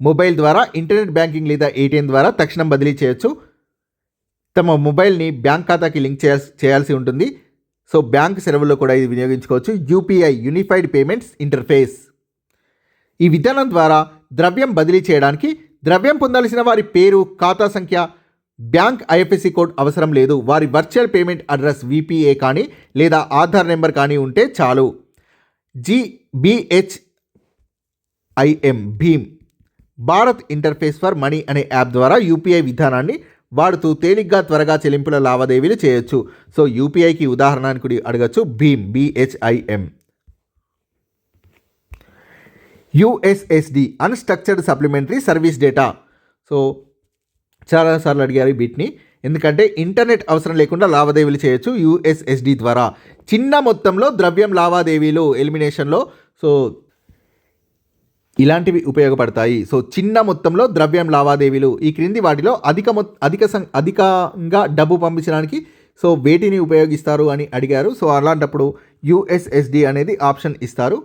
A: Mobile ద్వారా ఇంటర్నెట్ బ్యాంకింగ్ లేదా ఏటీఎం ద్వారా తక్షణం బదిలీ చేయొచ్చు. తమ మొబైల్ని బ్యాంక్ ఖాతాకి లింక్ చేయాల్సి ఉంటుంది. బ్యాంక్ సెలవుల్లో కూడా ఇది వినియోగించుకోవచ్చు. UPI unified payments interface. ఈ విధానం ద్వారా ద్రవ్యం బదిలీ చేయడానికి ద్రవ్యం పొందాల్సిన వారి పేరు, ఖాతా సంఖ్య, బ్యాంక్ ఐఎఫ్ఎస్సి కోడ్ అవసరం లేదు. వారి వర్చువల్ పేమెంట్ అడ్రస్ విపిఏ కానీ లేదా ఆధార్ నెంబర్ కానీ ఉంటే చాలు. BHIM భీమ్ భారత్ ఇంటర్ఫేస్ ఫర్ మనీ అనే యాప్ ద్వారా యూపీఐ విధానాన్ని వాడుతూ తేలిగ్గా త్వరగా చెల్లింపుల లావాదేవీలు చేయొచ్చు. యూపీఐకి ఉదాహరణకు అడగచ్చు భీమ్ BHIM. USSD unstructured supplementary service data. చాలాసార్లు అడిగారు వీటిని, ఎందుకంటే ఇంటర్నెట్ అవసరం లేకుండా లావాదేవీలు చేయొచ్చు USSD ద్వారా. చిన్న మొత్తంలో ద్రవ్యం లావాదేవీలు ఎలిమినేషన్లో ఇలాంటివి ఉపయోగపడతాయి. చిన్న మొత్తంలో ద్రవ్యం లావాదేవీలు ఈ క్రింది వాటిలో అధికంగా డబ్బు పంపించడానికి వేటిని ఉపయోగిస్తారు అని అడిగారు. అలాంటప్పుడు USSD అనేది ఆప్షన్ ఇస్తారు.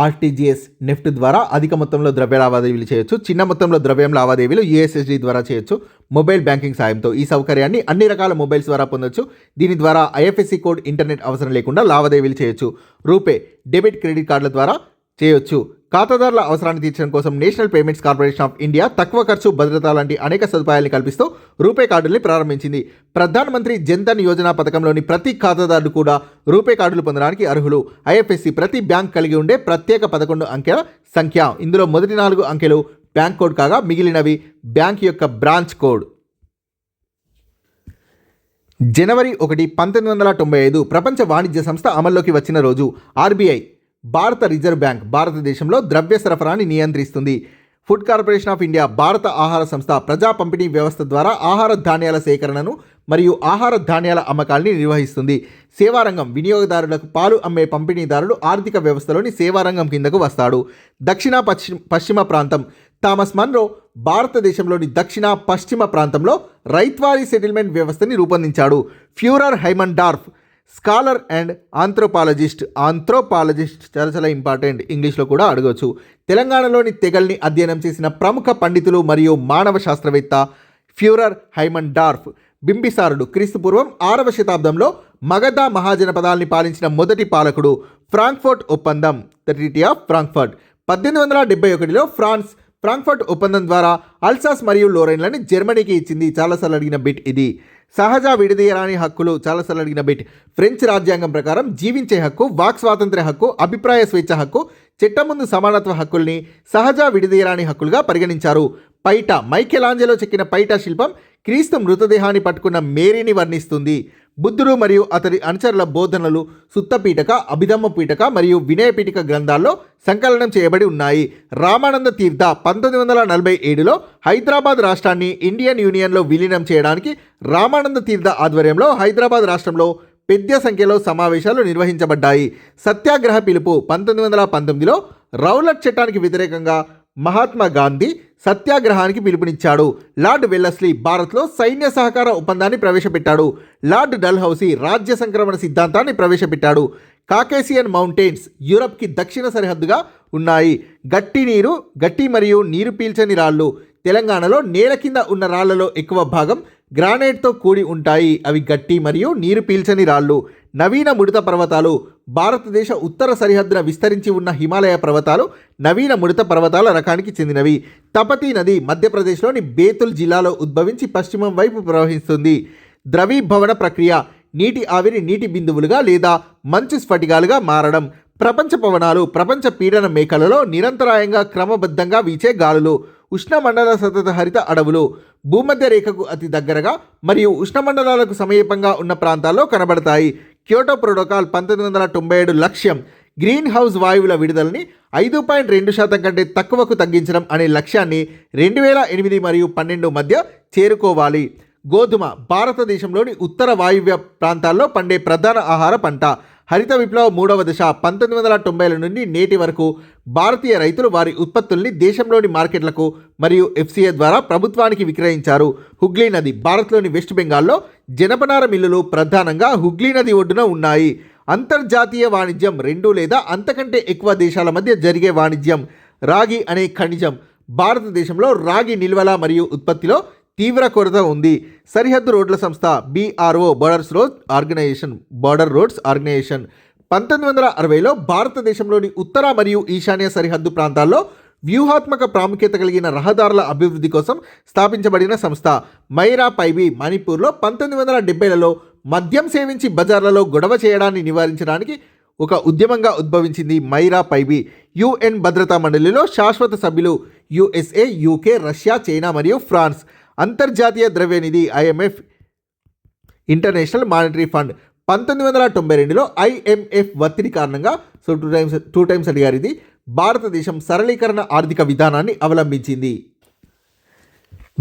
A: ఆర్టీజీఎస్ నెఫ్ట్ ద్వారా అధిక మొత్తంలో ద్రవ్య లావాదేవీలు చేయొచ్చు. చిన్న మొత్తంలో ద్రవ్యం లావాదేవీలు యూఎస్ఎస్డి ద్వారా చేయొచ్చు మొబైల్ బ్యాంకింగ్ సాయంతో. ఈ సౌకర్యాన్ని అన్ని రకాల మొబైల్స్ ద్వారా పొందొచ్చు. దీని ద్వారా ఐఎఫ్ఎస్సి కోడ్, ఇంటర్నెట్ అవసరం లేకుండా లావాదేవీలు చేయొచ్చు. రూపే, డెబిట్, క్రెడిట్ కార్డుల ద్వారా చేయొచ్చు. ఖాతాదారుల అవసరాన్ని తీర్చడం కోసం national payments corporation of India తక్కువ ఖర్చు, భద్రత లాంటి అనేక సదుపాయాలను కల్పిస్తూ రూపే కార్డుల్ని ప్రారంభించింది. ప్రధానమంత్రి జన్ధన్ యోజన పథకంలోని ప్రతి ఖాతాదారుడు కూడా రూపే కార్డులు పొందడానికి అర్హులు. ఐఎఫ్ఎస్సి ప్రతి బ్యాంక్ కలిగి ఉండే ప్రత్యేక 11 అంకెల సంఖ్య. ఇందులో మొదటి 4 అంకెలు బ్యాంక్ కోడ్ కాగా మిగిలినవి బ్యాంక్ యొక్క బ్రాంచ్ కోడ్. జనవరి 1, 1995 ప్రపంచ వాణిజ్య సంస్థ అమల్లోకి వచ్చిన రోజు. ఆర్బీఐ, భారత రిజర్వ్ బ్యాంక్, భారతదేశంలో ద్రవ్య సరఫరాని నియంత్రిస్తుంది. ఫుడ్ కార్పొరేషన్ ఆఫ్ ఇండియా, భారత ఆహార సంస్థ ప్రజా పంపిణీ వ్యవస్థ ద్వారా ఆహార ధాన్యాల సేకరణను మరియు ఆహార ధాన్యాల అమ్మకాల్ని నిర్వహిస్తుంది. సేవారంగం, వినియోగదారులకు పాలు అమ్మే పంపిణీదారుడు ఆర్థిక వ్యవస్థలోని సేవారంగం కిందకు వస్తాడు. దక్షిణ పశ్చిమ ప్రాంతం. థామస్ మన్రో భారతదేశంలోని దక్షిణ పశ్చిమ ప్రాంతంలో రైత్వారీ సెటిల్మెంట్ వ్యవస్థని రూపొందించాడు. Furer Haimendorf, scholar and anthropologist చాలా ఇంపార్టెంట్, ఇంగ్లీష్లో కూడా అడగవచ్చు. తెలంగాణలోని తెగల్ని అధ్యయనం చేసిన ప్రముఖ పండితులు మరియు మానవ శాస్త్రవేత్త ఫ్యూరర్ హైమన్-డార్ఫ్. బింబిసారుడు, క్రీస్తుపూర్వం 6వ శతాబ్దంలో మగధ మహాజనపదాల్ని పాలించిన మొదటి పాలకుడు. ఫ్రాంక్ఫర్ట్ ఒప్పందం, ద ట్రీటీ ఆఫ్ ఫ్రాంక్ఫర్ట్. 1871లో ఫ్రాంక్ఫర్ట్ ఒప్పందం ద్వారా అల్సాస్ మరియు లోరైన్లని జర్మనీకి ఇచ్చింది. చాలాసార్లు అడిగిన బిట్ ఇది. సహజ విడదీయరాని హక్కులు, చాలాసార్లు అడిగిన బిట్. ఫ్రెంచ్ రాజ్యాంగం ప్రకారం జీవించే హక్కు, వాక్ స్వాతంత్ర్య హక్కు, అభిప్రాయ స్వేచ్ఛ హక్కు, చట్టం ముందు సమానత్వ హక్కుల్ని సహజ విడదీయరాని హక్కులుగా పరిగణించారు. పైట, మైకెలాంజెలో చెక్కిన పైట శిల్పం క్రీస్తు మృతదేహాన్ని పట్టుకున్న మేరీని వర్ణిస్తుంది. బుద్ధుడు మరియు అతడి అనుచరుల బోధనలు సుత్తపీఠక, అభిధమ్మ పీఠక మరియు వినయపీఠిక గ్రంథాల్లో సంకలనం చేయబడి ఉన్నాయి. రామానంద తీర్థ 1947లో హైదరాబాద్ రాష్ట్రాన్ని ఇండియన్ యూనియన్లో విలీనం చేయడానికి రామానంద తీర్థ ఆధ్వర్యంలో హైదరాబాద్ రాష్ట్రంలో పెద్ద సంఖ్యలో సమావేశాలు నిర్వహించబడ్డాయి. సత్యాగ్రహ పిలుపు 1919లో రౌలట్ చట్టానికి వ్యతిరేకంగా మహాత్మా గాంధీ సత్యాగ్రహానికి పిలుపునిచ్చాడు. లార్డ్ వెల్లస్లీ భారత్లో సైన్య సహకార ఒప్పందాన్ని ప్రవేశపెట్టాడు. లార్డ్ డల్హౌసీ రాజ్య సంక్రమణ సిద్ధాంతాన్ని ప్రవేశపెట్టాడు. కాకేసియన్ మౌంటైన్స్ యూరప్కి దక్షిణ సరిహద్దుగా ఉన్నాయి. గట్టి మరియు నీరు పీల్చని రాళ్ళు. తెలంగాణలో నేల కింద ఉన్న రాళ్లలో ఎక్కువ భాగం గ్రానైట్తో కూడి ఉంటాయి. అవి గట్టి మరియు నీరు పీల్చని రాళ్ళు. నవీన ముడత పర్వతాలు. భారతదేశ ఉత్తర సరిహద్దున విస్తరించి ఉన్న హిమాలయ పర్వతాలు నవీన ముడత పర్వతాల రకానికి చెందినవి. తపతీ నది మధ్యప్రదేశ్లోని బేతుల్ జిల్లాలో ఉద్భవించి పశ్చిమం వైపు ప్రవహిస్తుంది. ద్రవీభవన ప్రక్రియ, నీటి ఆవిరి నీటి బిందువులుగా లేదా మంచు స్ఫటికాలుగా మారడం. ప్రపంచ పవనాలు, ప్రపంచ పీడన మేఖలలో నిరంతరాయంగా క్రమబద్ధంగా వీచే గాలులు. ఉష్ణమండల సతత హరిత అడవులు భూమధ్య రేఖకు అతి దగ్గరగా మరియు ఉష్ణమండలాలకు సమీపంగా ఉన్న ప్రాంతాల్లో కనబడతాయి. క్యోటో ప్రోటోకాల్ 1997 లక్ష్యం గ్రీన్ హౌస్ వాయువుల విడుదలని 5.2% కంటే తక్కువకు తగ్గించడం అనే లక్ష్యాన్ని 2008 మరియు 12 మధ్య చేరుకోవాలి. గోధుమ భారతదేశంలోని ఉత్తర వాయువ్య ప్రాంతాల్లో పండే ప్రధాన ఆహార పంట. హరిత విప్లవ 3వ దశ 1990ల నుండి నేటి వరకు భారతీయ రైతులు వారి ఉత్పత్తుల్ని దేశంలోని మార్కెట్లకు మరియు ఎఫ్సిఏ ద్వారా ప్రభుత్వానికి విక్రయించారు. హుగ్లీ నది భారత్లోని వెస్ట్ బెంగాల్లో జనపనార మిల్లులు ప్రధానంగా హుగ్లీ నది ఒడ్డున ఉన్నాయి. అంతర్జాతీయ వాణిజ్యం 2 లేదా అంతకంటే ఎక్కువ దేశాల మధ్య జరిగే వాణిజ్యం. రాగి అనే ఖనిజం. భారతదేశంలో రాగి నిల్వల మరియు ఉత్పత్తిలో తీవ్ర కొరత ఉంది. సరిహద్దు రోడ్ల సంస్థ BRO బోర్డర్ రోడ్స్ ఆర్గనైజేషన్ 1960లో భారతదేశంలోని ఉత్తర మరియు ఈశాన్య సరిహద్దు ప్రాంతాల్లో వ్యూహాత్మక ప్రాముఖ్యత కలిగిన రహదారుల అభివృద్ధి కోసం స్థాపించబడిన సంస్థ. మైరా పైబీ మణిపూర్లో 1970లలో మద్యం సేవించి బజార్లలో గొడవ చేయడాన్ని నివారించడానికి ఒక ఉద్యమంగా ఉద్భవించింది. మైరా పైబీ UN భద్రతా మండలిలో శాశ్వత సభ్యులు USA, UK, రష్యా, చైనా మరియు ఫ్రాన్స్. అంతర్జాతీయ ద్రవ్యనిధి IMF ఇంటర్నేషనల్ మానిటరీ ఫండ్ 1992లో IMF ఒత్తిడి కారణంగా టూ టైమ్స్ అడిగారు ఇది భారతదేశం సరళీకరణ ఆర్థిక విధానాన్ని అవలంబించింది.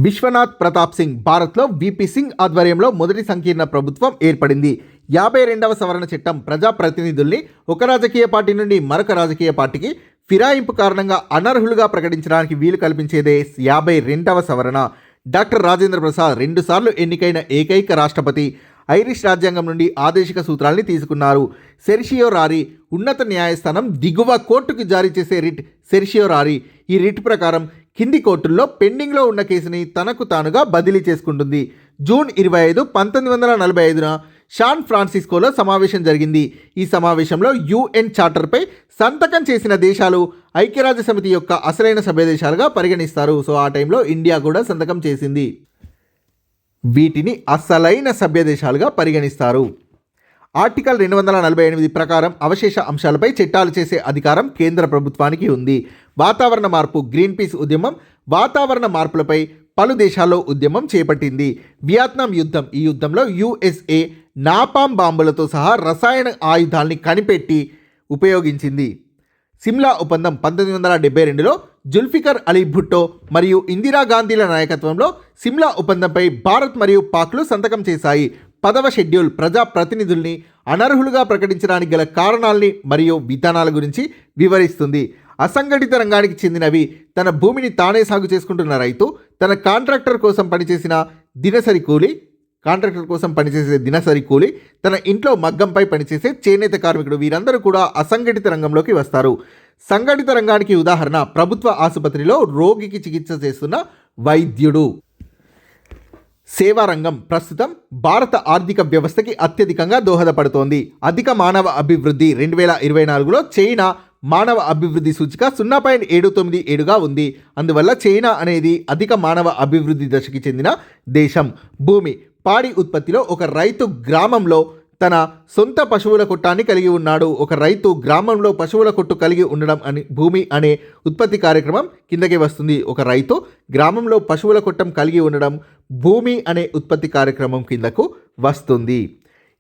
A: విశ్వనాథ్ ప్రతాప్ సింగ్ భారత్లో VP సింగ్ ఆధ్వర్యంలో మొదటి సంకీర్ణ ప్రభుత్వం ఏర్పడింది. 52వ సవరణ చట్టం ప్రజాప్రతినిధుల్ని ఒక రాజకీయ పార్టీ నుండి మరొక రాజకీయ పార్టీకి ఫిరాయింపు కారణంగా అనర్హులుగా ప్రకటించడానికి వీలు కల్పించేదే 52వ సవరణ. డాక్టర్ రాజేంద్ర ప్రసాద్ 2 సార్లు ఎన్నికైన ఏకైక రాష్ట్రపతి. ఐరిష్ రాజ్యాంగం నుండి ఆదేశిక సూత్రాల్ని తీసుకున్నారు. సెర్షియోరారీ ఉన్నత న్యాయస్థానం దిగువ కోర్టుకు జారీ చేసే రిట్ సెర్షియోరారీ. ఈ రిట్ ప్రకారం కింది కోర్టుల్లో పెండింగ్లో ఉన్న కేసుని తనకు తానుగా బదిలీ చేసుకుంటుంది. జూన్ 25, 1945న శాన్ ఫ్రాన్సిస్కోలో సమావేశం జరిగింది. ఈ సమావేశంలో యుఎన్ చార్టర్పై సంతకం చేసిన దేశాలు ఐక్యరాజ్య సమితి యొక్క అసలైన సభ్య దేశాలుగా పరిగణిస్తారు. సో ఆ టైంలో ఇండియా కూడా సంతకం చేసింది. వీటిని అసలైన సభ్య దేశాలుగా పరిగణిస్తారు. ఆర్టికల్ 248 ప్రకారం అవశేష అంశాలపై చట్టాలు చేసే అధికారం కేంద్ర ప్రభుత్వానికి ఉంది. వాతావరణ మార్పు గ్రీన్ పీస్ ఉద్యమం వాతావరణ మార్పులపై పలు దేశాల్లో ఉద్యమం చేపట్టింది. వియత్నాం యుద్ధం. ఈ యుద్ధంలో యుఎస్ఏ నాపామ్ బాంబులతో సహా రసాయన ఆయుధాల్ని కనిపెట్టి ఉపయోగించింది. సిమ్లా ఒప్పందం 1972లో జుల్ఫికర్ అలీ భుట్టో మరియు ఇందిరాగాంధీల నాయకత్వంలో సిమ్లా ఒప్పందంపై భారత్ మరియు పాక్లు సంతకం చేశాయి. 10వ షెడ్యూల్ ప్రజా ప్రతినిధుల్ని అనర్హులుగా ప్రకటించడానికి గల కారణాల్ని మరియు విధానాల గురించి వివరిస్తుంది. అసంఘటిత రంగానికి చెందినవి తన భూమిని తానే సాగు చేసుకుంటున్న రైతు, తన కాంట్రాక్టర్ కోసం పనిచేసే దినసరి కూలి, తన ఇంట్లో మగ్గంపై పనిచేసే చేనేత కార్మికుడు, వీరందరూ కూడా అసంఘటిత రంగంలోకి వస్తారు. సంఘటిత రంగానికి ఉదాహరణ ప్రభుత్వ ఆసుపత్రిలో రోగికి చికిత్స చేస్తున్న వైద్యుడు. సేవా రంగం ప్రస్తుతం భారత ఆర్థిక వ్యవస్థకి అత్యధికంగా దోహదపడుతోంది. అధిక మానవ అభివృద్ధి 2024లో చైనా మానవ అభివృద్ధి సూచిక 0.797గా ఉంది. అందువల్ల చైనా అనేది అధిక మానవ అభివృద్ధి దశకి చెందిన దేశం. భూమి. పాడి ఉత్పత్తిలో ఒక రైతు గ్రామంలో తన సొంత పశువుల కొట్టాన్ని కలిగి ఉన్నాడు. ఒక రైతు గ్రామంలో పశువుల కొట్టు కలిగి ఉండడం అని భూమి అనే ఉత్పత్తి కార్యక్రమం కిందకి వస్తుంది. ఒక రైతు గ్రామంలో పశువుల కొట్టం కలిగి ఉండడం భూమి అనే ఉత్పత్తి కార్యక్రమం కిందకు వస్తుంది.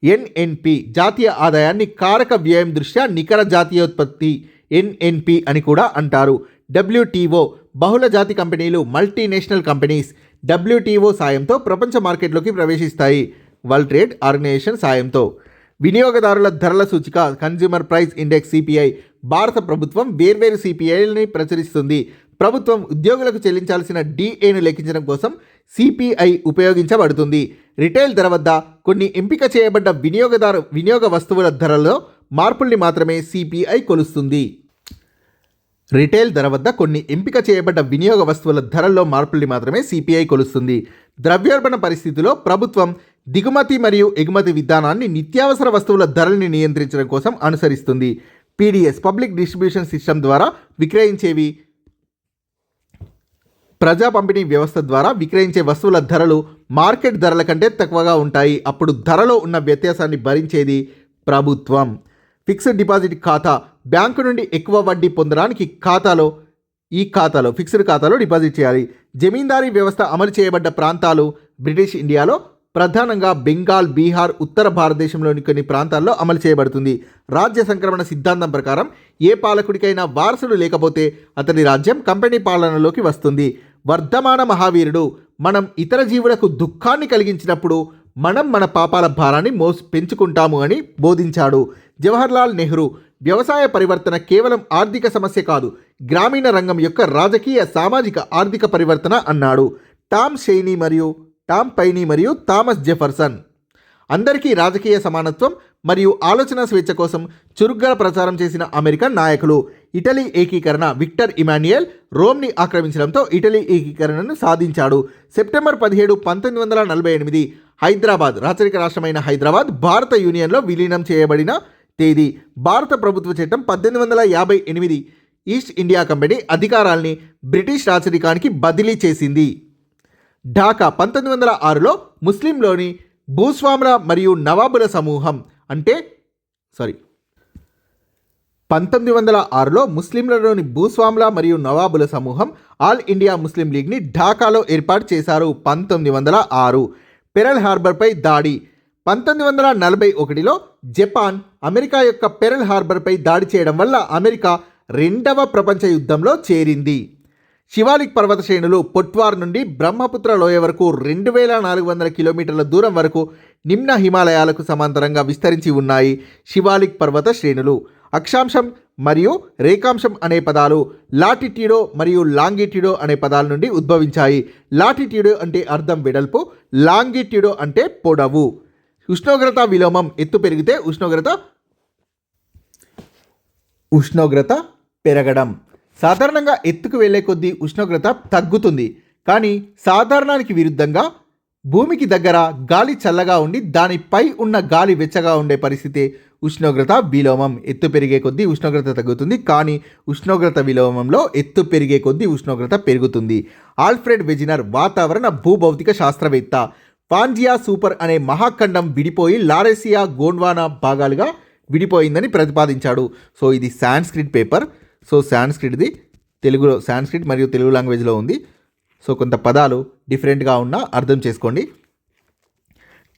A: ఎన్ఎన్పి జాతీయ ఆదాయాన్ని కారక వ్యయం దృష్ట్యా నికర జాతీయోత్పత్తి ఎన్ఎన్పి అని కూడా అంటారు. డబ్ల్యూటీఓ బహుళ జాతి కంపెనీలు మల్టీనేషనల్ కంపెనీస్ డబ్ల్యూటీఓ సాయంతో ప్రపంచ మార్కెట్లోకి ప్రవేశిస్తాయి. వరల్డ్ ట్రేడ్ ఆర్గనైజేషన్ సాయంతో. వినియోగదారుల ధరల సూచిక కన్జ్యూమర్ ప్రైస్ ఇండెక్స్ సిపిఐ. భారత ప్రభుత్వం వేర్వేరు సిపిఐని ప్రచురిస్తుంది. ప్రభుత్వం ఉద్యోగులకు చెల్లించాల్సిన డిఏను లెక్కించడం కోసం సిపిఐ ఉపయోగించబడుతుంది. రిటైల్ ధర వద్ద కొన్ని ఎంపిక చేయబడ్డ వినియోగ వస్తువుల ధరల్లో మార్పుల్ని మాత్రమే సిపిఐ కొలుస్తుంది. రిటైల్ ధర వద్ద కొన్ని ఎంపిక చేయబడ్డ వినియోగ వస్తువుల ధరల్లో మార్పుల్ని మాత్రమే సిపిఐ కొలుస్తుంది. ద్రవ్యోల్బణ పరిస్థితిలో ప్రభుత్వం దిగుమతి మరియు ఎగుమతి విధానాన్ని నిత్యావసర వస్తువుల ధరల్ని నియంత్రించడం కోసం అనుసరిస్తుంది. పీడిఎస్ పబ్లిక్ డిస్ట్రిబ్యూషన్ సిస్టమ్ ద్వారా విక్రయించేవి ప్రజా పంపిణీ వ్యవస్థ ద్వారా విక్రయించే వస్తువుల ధరలు మార్కెట్ ధరల కంటే తక్కువగా ఉంటాయి. అప్పుడు ధరలో ఉన్న వ్యత్యాసాన్ని భరించేది ప్రభుత్వం. ఫిక్స్డ్ డిపాజిట్ ఖాతా. బ్యాంకు నుండి ఎక్కువ వడ్డీ పొందడానికి ఫిక్స్డ్ ఖాతాలో డిపాజిట్ చేయాలి. జమీందారీ వ్యవస్థ అమలు చేయబడ్డ ప్రాంతాలు బ్రిటిష్ ఇండియాలో ప్రధానంగా బెంగాల్, బీహార్, ఉత్తర భారతదేశంలోని కొన్ని ప్రాంతాల్లో అమలు చేయబడుతుంది. రాజ్య సంక్రమణ సిద్ధాంతం ప్రకారం ఏ పాలకుడికైనా వారసుడు లేకపోతే అతని రాజ్యం కంపెనీ పాలనలోకి వస్తుంది. వర్ధమాన మహావీరుడు. మనం ఇతర జీవులకు దుఃఖాన్ని కలిగించినప్పుడు మనం మన పాపాల భారాన్ని పెంచుకుంటాము అని బోధించాడు. జవహర్లాల్ నెహ్రూ. వ్యవసాయ పరివర్తన కేవలం ఆర్థిక సమస్య కాదు, గ్రామీణ రంగం యొక్క రాజకీయ, సామాజిక, ఆర్థిక పరివర్తన అన్నాడు. టామ్ పైనీ మరియు థామస్ జెఫర్సన్. అందరికీ రాజకీయ సమానత్వం మరియు ఆలోచన స్వేచ్ఛ కోసం చురుగ్గా ప్రచారం చేసిన అమెరికన్ నాయకులు. ఇటలీ ఏకీకరణ. విక్టర్ ఇమాన్యుయల్ రోమ్ని ఆక్రమించడంతో ఇటలీ ఏకీకరణను సాధించాడు. సెప్టెంబర్ 17, 1948 హైదరాబాద్, రాచరిక రాష్ట్రమైన హైదరాబాద్ భారత యూనియన్లో విలీనం చేయబడిన తేదీ. భారత ప్రభుత్వ చట్టం 1858 ఈస్ట్ ఇండియా కంపెనీ అధికారాల్ని బ్రిటిష్ రాచరికానికి బదిలీ చేసింది. ఢాకా 1906లో ముస్లింలోని భూస్వాముల మరియు నవాబుల సమూహం 1906లో ముస్లింలలోని భూస్వాముల మరియు నవాబుల సమూహం ఆల్ ఇండియా ముస్లిం లీగ్ని ఢాకాలో ఏర్పాటు చేశారు. 1906. పెరల్ హార్బర్పై దాడి. 1941లో జపాన్ అమెరికా యొక్క పెరల్ హార్బర్పై దాడి చేయడం వల్ల అమెరికా రెండవ ప్రపంచ యుద్ధంలో చేరింది. శివాలిక్ పర్వత శ్రేణులు పొట్వార్ నుండి బ్రహ్మపుత్ర లోయ వరకు 2400 కిలోమీటర్ల దూరం వరకు నిమ్న హిమాలయాలకు సమాంతరంగా విస్తరించి ఉన్నాయి. శివాలిక్ పర్వత శ్రేణులు. అక్షాంశం మరియు రేఖాంశం అనే పదాలు లాటిట్యూడో మరియు లాంగిట్యూడో అనే పదాల నుండి ఉద్భవించాయి. లాటిట్యూడో అంటే అర్థం వెడల్పు, లాంగిట్యూడో అంటే పొడవు. ఉష్ణోగ్రత విలోమం ఎత్తు పెరిగితే ఉష్ణోగ్రత పెరగడం. సాధారణంగా ఎత్తుకు వెళ్ళే కొద్దీ ఉష్ణోగ్రత తగ్గుతుంది. కానీ సాధారణానికి విరుద్ధంగా భూమికి దగ్గర గాలి చల్లగా ఉండి దానిపై ఉన్న గాలి వెచ్చగా ఉండే పరిస్థితి ఉష్ణోగ్రత విలోమం. ఎత్తు పెరిగే కొద్దీ ఉష్ణోగ్రత తగ్గుతుంది, కానీ ఉష్ణోగ్రత విలోమంలో ఎత్తు పెరిగే కొద్దీ ఉష్ణోగ్రత పెరుగుతుంది. ఆల్ఫ్రెడ్ వెజినర్ వాతావరణ భూభౌతిక శాస్త్రవేత్త. పాంజియా సూపర్ అనే మహాఖండం విడిపోయి లారేసియా గోండ్వానా భాగాలుగా విడిపోయిందని ప్రతిపాదించాడు. సో ఇది సాంస్క్రిట్ పేపర్. సో సాంస్క్రిట్ది తెలుగులో, సాంస్క్రిట్ మరియు తెలుగు లాంగ్వేజ్లో ఉంది. సో కొంత పదాలు డిఫరెంట్గా ఉన్నా అర్థం చేసుకోండి.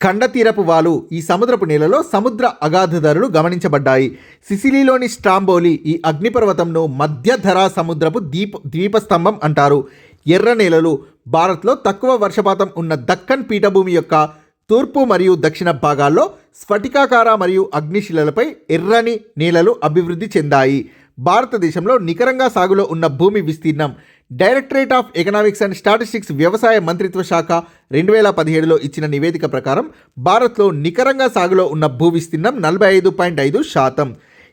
A: ఖండతీరపు వాలు. ఈ సముద్రపు నేలలో సముద్ర అగాధదారులు గమనించబడ్డాయి. సిసిలీలోని స్ట్రాంబోలి ఈ అగ్నిపర్వతంను మధ్యధరా సముద్రపు ద్వీపస్తంభం అంటారు. ఎర్ర నేలలు. భారత్లో తక్కువ వర్షపాతం ఉన్న దక్కన్ పీఠభూమి యొక్క తూర్పు మరియు దక్షిణ భాగాల్లో స్ఫటికాకార మరియు అగ్నిశిలలపై ఎర్రని నేలలు అభివృద్ధి చెందాయి. భారతదేశంలో నికరంగా సాగులో ఉన్న భూమి విస్తీర్ణం. Directorate of economics and statistics వ్యవసాయ మంత్రిత్వ శాఖ 2017లో ఇచ్చిన నివేదిక ప్రకారం భారత్లో నికరంగా సాగులో ఉన్న భూ విస్తీర్ణం 45.5%.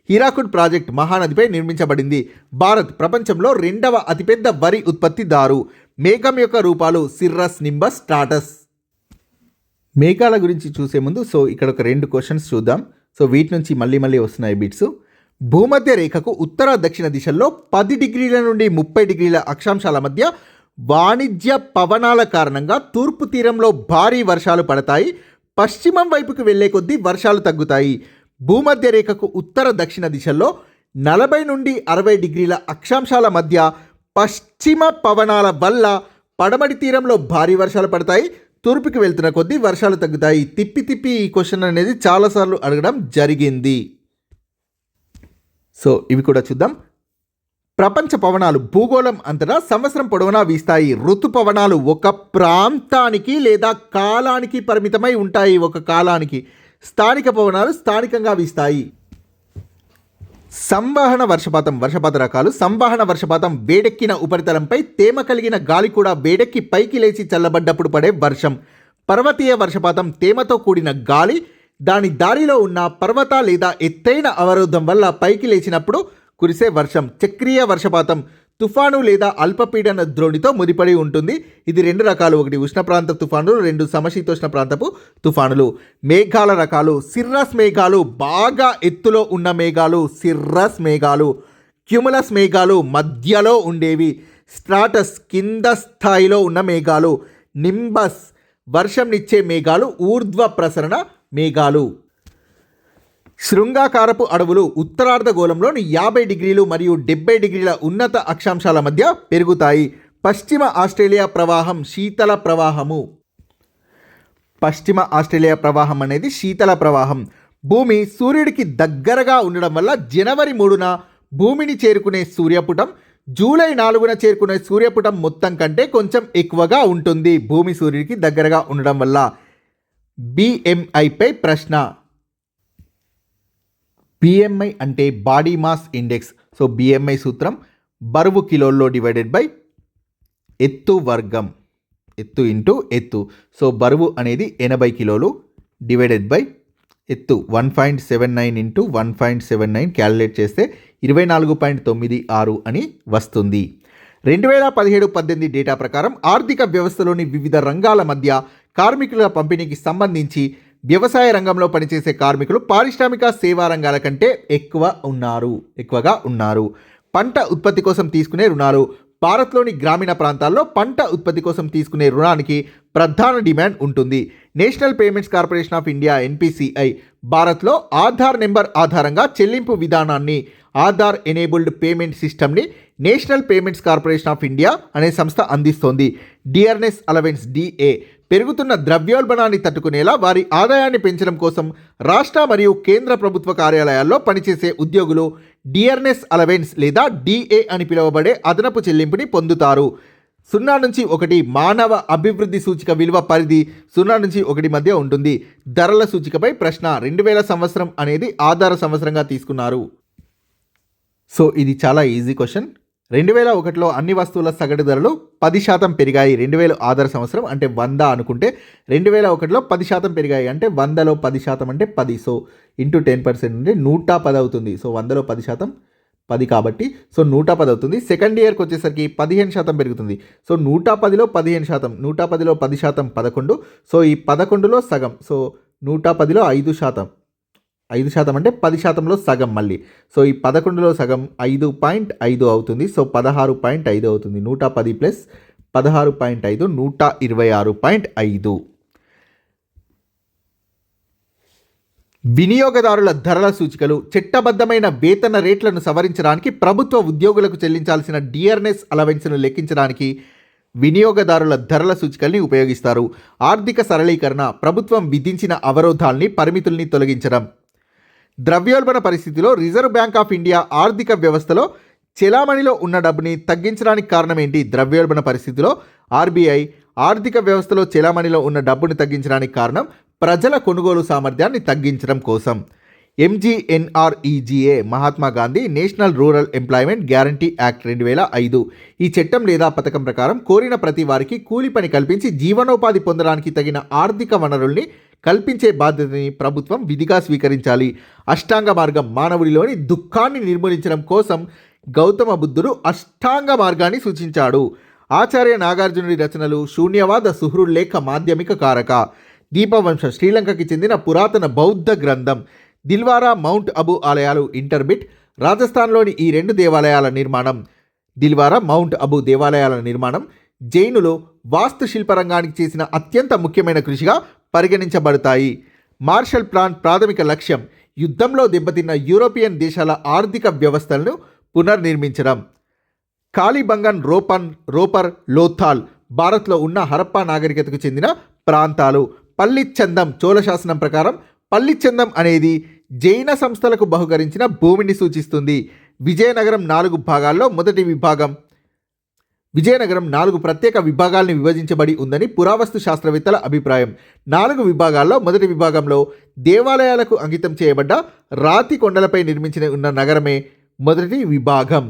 A: హీరాకుడ్ ప్రాజెక్ట్ మహానదిపై నిర్మించబడింది. భారత్ ప్రపంచంలో 2వ అతిపెద్ద వరి ఉత్పత్తిదారు. మేఘం యొక్క రూపాలు సిర్రస్, నింబస్, స్ట్రాటస్. మేఘాల గురించి చూసే ముందు ఇక్కడ ఒక 2 క్వశ్చన్స్ చూద్దాం. వీటి నుంచి మళ్ళీ వస్తున్నాయి బిట్స్. భూమధ్య రేఖకు ఉత్తర దక్షిణ దిశల్లో 10 డిగ్రీల నుండి 30 డిగ్రీల అక్షాంశాల మధ్య వాణిజ్య పవనాల కారణంగా తూర్పు తీరంలో భారీ వర్షాలు పడతాయి. పశ్చిమం వైపుకు వెళ్లే కొద్దీ వర్షాలు తగ్గుతాయి. భూమధ్య రేఖకు ఉత్తర దక్షిణ దిశల్లో 40 నుండి 60 డిగ్రీల అక్షాంశాల మధ్య పశ్చిమ పవనాల వల్ల పడమటి తీరంలో భారీ వర్షాలు పడతాయి. తూర్పుకి వెళ్తున్న కొద్దీ వర్షాలు తగ్గుతాయి. తిప్పి ఈ క్వశ్చన్ అనేది చాలాసార్లు అడగడం జరిగింది. ఇవి కూడా చూద్దాం. ప్రపంచ పవనాలు భూగోళం అంతటా సంవత్సరం పొడవునా వీస్తాయి. ఋతుపవనాలు ఒక ప్రాంతానికి లేదా కాలానికి పరిమితమై ఉంటాయి. ఒక కాలానికి. స్థానిక పవనాలు స్థానికంగా వీస్తాయి. సంవహన వర్షపాతం. వర్షపాత రకాలు. సంవహన వర్షపాతం వేడెక్కిన ఉపరితలంపై తేమ కలిగిన గాలి కూడా వేడెక్కి పైకి లేచి చల్లబడ్డప్పుడు పడే వర్షం. పర్వతీయ వర్షపాతం తేమతో కూడిన గాలి దాని దారిలో ఉన్న పర్వత లేదా ఎత్తైన అవరోధం వల్ల పైకి లేచినప్పుడు కురిసే వర్షం. చక్రీయ వర్షపాతం తుఫాను లేదా అల్పపీడన ద్రోణితో ముడిపడి ఉంటుంది. ఇది 2 రకాలు. 1 ఉష్ణ ప్రాంత తుఫానులు, 2 సమశీతోష్ణ ప్రాంతపు తుఫానులు. మేఘాల రకాలు. సిర్రస్ మేఘాలు బాగా ఎత్తులో ఉన్న మేఘాలు సిర్రస్ మేఘాలు. క్యుములస్ మేఘాలు మధ్యలో ఉండేవి. స్ట్రాటస్ కింద స్థాయిలో ఉన్న మేఘాలు. నింబస్ వర్షంనిచ్చే మేఘాలు, ఊర్ధ్వ ప్రసరణ మేఘాలు. శృంగాకారపు అడవులు ఉత్తరార్ధగోళంలోని 50 డిగ్రీలు మరియు 70 డిగ్రీల ఉన్నత అక్షాంశాల మధ్య పెరుగుతాయి. పశ్చిమ ఆస్ట్రేలియా ప్రవాహం శీతల ప్రవాహము. పశ్చిమ ఆస్ట్రేలియా ప్రవాహం అనేది శీతల ప్రవాహం. భూమి సూర్యుడికి దగ్గరగా ఉండడం వల్ల జనవరి 3న భూమిని చేరుకునే సూర్యపుటం జూలై 4న చేరుకునే సూర్యపుటం మొత్తం కంటే కొంచెం ఎక్కువగా ఉంటుంది. భూమి సూర్యుడికి దగ్గరగా ఉండడం వల్ల. బిఎంఐపై ప్రశ్న. బిఎంఐ అంటే బాడీ మాస్ ఇండెక్స్. బిఎంఐ సూత్రం బరువు కిలోల్లో డివైడెడ్ బై ఎత్తు వర్గం. ఎత్తు ఇంటూ ఎత్తు. బరువు అనేది 80 కిలోలు డివైడెడ్ బై ఎత్తు 1.79 ఇంటూ 1.79 క్యాలిక్యులేట్ చేస్తే 24.96 అని వస్తుంది. 2017-18 డేటా ప్రకారం ఆర్థిక వ్యవస్థలోని వివిధ రంగాల మధ్య కార్మికుల పంపిణీకి సంబంధించి వ్యవసాయ రంగంలో పనిచేసే కార్మికులు పారిశ్రామిక సేవా రంగాల కంటే ఎక్కువగా ఉన్నారు. పంట ఉత్పత్తి కోసం తీసుకునే రుణాలు. భారత్లోని గ్రామీణ ప్రాంతాల్లో పంట ఉత్పత్తి కోసం తీసుకునే రుణానికి ప్రధాన డిమాండ్ ఉంటుంది. National payments corporation of India NPCI భారత్లో ఆధార్ నెంబర్ ఆధారంగా చెల్లింపు విధానాన్ని, ఆధార్ ఎనేబుల్డ్ పేమెంట్ సిస్టమ్ని national payments corporation of India అనే సంస్థ అందిస్తోంది. డియర్నెస్ అలవెన్స్ డిఏ పెరుగుతున్న ద్రవ్యోల్బణాన్ని తట్టుకునేలా వారి ఆదాయాన్ని పెంచడం కోసం రాష్ట్ర మరియు కేంద్ర ప్రభుత్వ కార్యాలయాల్లో పనిచేసే ఉద్యోగులు డియర్నెస్ అలవెన్స్ లేదా డిఏ అని పిలువబడే అదనపు చెల్లింపుని పొందుతారు. 0 నుంచి 1 మానవ అభివృద్ధి సూచిక విలువ పరిధి 0 నుంచి 1 మధ్య ఉంటుంది. ధరల సూచికపై ప్రశ్న. 2000 సంవత్సరం అనేది ఆధార సంవత్సరంగా తీసుకున్నారు. ఇది చాలా ఈజీ క్వశ్చన్. 2001లో అన్ని వస్తువుల సగటు ధరలు 10% పెరిగాయి. 2000 ఆధార సంవత్సరం అంటే 100 అనుకుంటే 2001లో 10% పెరిగాయి. అంటే 100లో 10% అంటే 10. సో ఇంటూ 10% అంటే 110 అవుతుంది. సో 100లో 10% 10 కాబట్టి సో 110 అవుతుంది. సెకండ్ ఇయర్కి వచ్చేసరికి 15% పెరుగుతుంది. సో 110లో 15%, 110లో 10% 11. సో ఈ 11లో సగం. సో 110లో 5%, 5% అంటే 10%లో సగం మళ్ళీ. సో ఈ 11లో సగం 5.5 అవుతుంది. సో 16.5 అవుతుంది. 110 ప్లస్ 16.5 126.5. వినియోగదారుల ధరల సూచికలు చట్టబద్ధమైన వేతన రేట్లను సవరించడానికి, ప్రభుత్వ ఉద్యోగులకు చెల్లించాల్సిన డిఆర్ఎస్ అలవెన్స్ను లెక్కించడానికి వినియోగదారుల ధరల సూచికల్ని ఉపయోగిస్తారు. ఆర్థిక సరళీకరణ, ప్రభుత్వం విధించిన అవరోధాల్ని, పరిమితుల్ని తొలగించడం. ద్రవ్యోల్బణ పరిస్థితిలో రిజర్వ్ బ్యాంక్ ఆఫ్ ఇండియా ఆర్థిక వ్యవస్థలో చెలామణిలో ఉన్న డబ్బుని తగ్గించడానికి కారణం ఏంటి? ద్రవ్యోల్బణ పరిస్థితిలో ఆర్బీఐ ఆర్థిక వ్యవస్థలో చెలామణిలో ఉన్న డబ్బుని తగ్గించడానికి కారణం ప్రజల కొనుగోలు సామర్థ్యాన్ని తగ్గించడం కోసం. MGNREGA Mahatma Gandhi national rural employment guarantee act 2005. ఈ చట్టం లేదా పథకం ప్రకారం కోరిన ప్రతి వారికి కూలి పని కల్పించి జీవనోపాధి పొందడానికి తగిన ఆర్థిక వనరుల్ని కల్పించే బాధ్యతని ప్రభుత్వం విధిగా స్వీకరించాలి. అష్టాంగ మార్గం, మానవుడిలోని దుఃఖాన్ని నిర్మూలించడం కోసం గౌతమ బుద్ధుడు అష్టాంగ మార్గాన్ని సూచించాడు. ఆచార్య నాగార్జునుడి రచనలు శూన్యవాద సుహృల్లేఖ మాధ్యమిక కారక. దీపవంశ శ్రీలంకకి చెందిన పురాతన బౌద్ధ గ్రంథం. దిల్వారా మౌంట్ అబు ఆలయాలు ఇంటర్బిట్. రాజస్థాన్లోని ఈ 2 దేవాలయాల నిర్మాణం, దిల్వారా మౌంట్ అబు దేవాలయాల నిర్మాణం జైనులు వాస్తుశిల్ప రంగానికి చేసిన అత్యంత ముఖ్యమైన కృషిగా పరిగణించబడతాయి. మార్షల్ ప్లాన్ ప్రాథమిక లక్ష్యం యుద్ధంలో దెబ్బతిన్న యూరోపియన్ దేశాల ఆర్థిక వ్యవస్థలను పునర్నిర్మించడం. కాలిబంగన్, రోపర్, లోథాల్ భారత్లో ఉన్న హరప్పా నాగరికతకు చెందిన ప్రాంతాలు. పల్లిచందం చోళ శాసనం ప్రకారం పల్లిచందం అనేది జైన సంస్థలకు బహుకరించిన భూమిని సూచిస్తుంది. విజయనగరం 4 భాగాల్లో మొదటి విభాగం. విజయనగరం 4 ప్రత్యేక విభాగాల్ని విభజించబడి ఉందని పురావస్తు శాస్త్రవేత్తల అభిప్రాయం. 4 విభాగాల్లో మొదటి విభాగంలో దేవాలయాలకు అంకితం చేయబడ్డ రాతి కొండలపై నిర్మించిన ఉన్న నగరమే మొదటి విభాగం.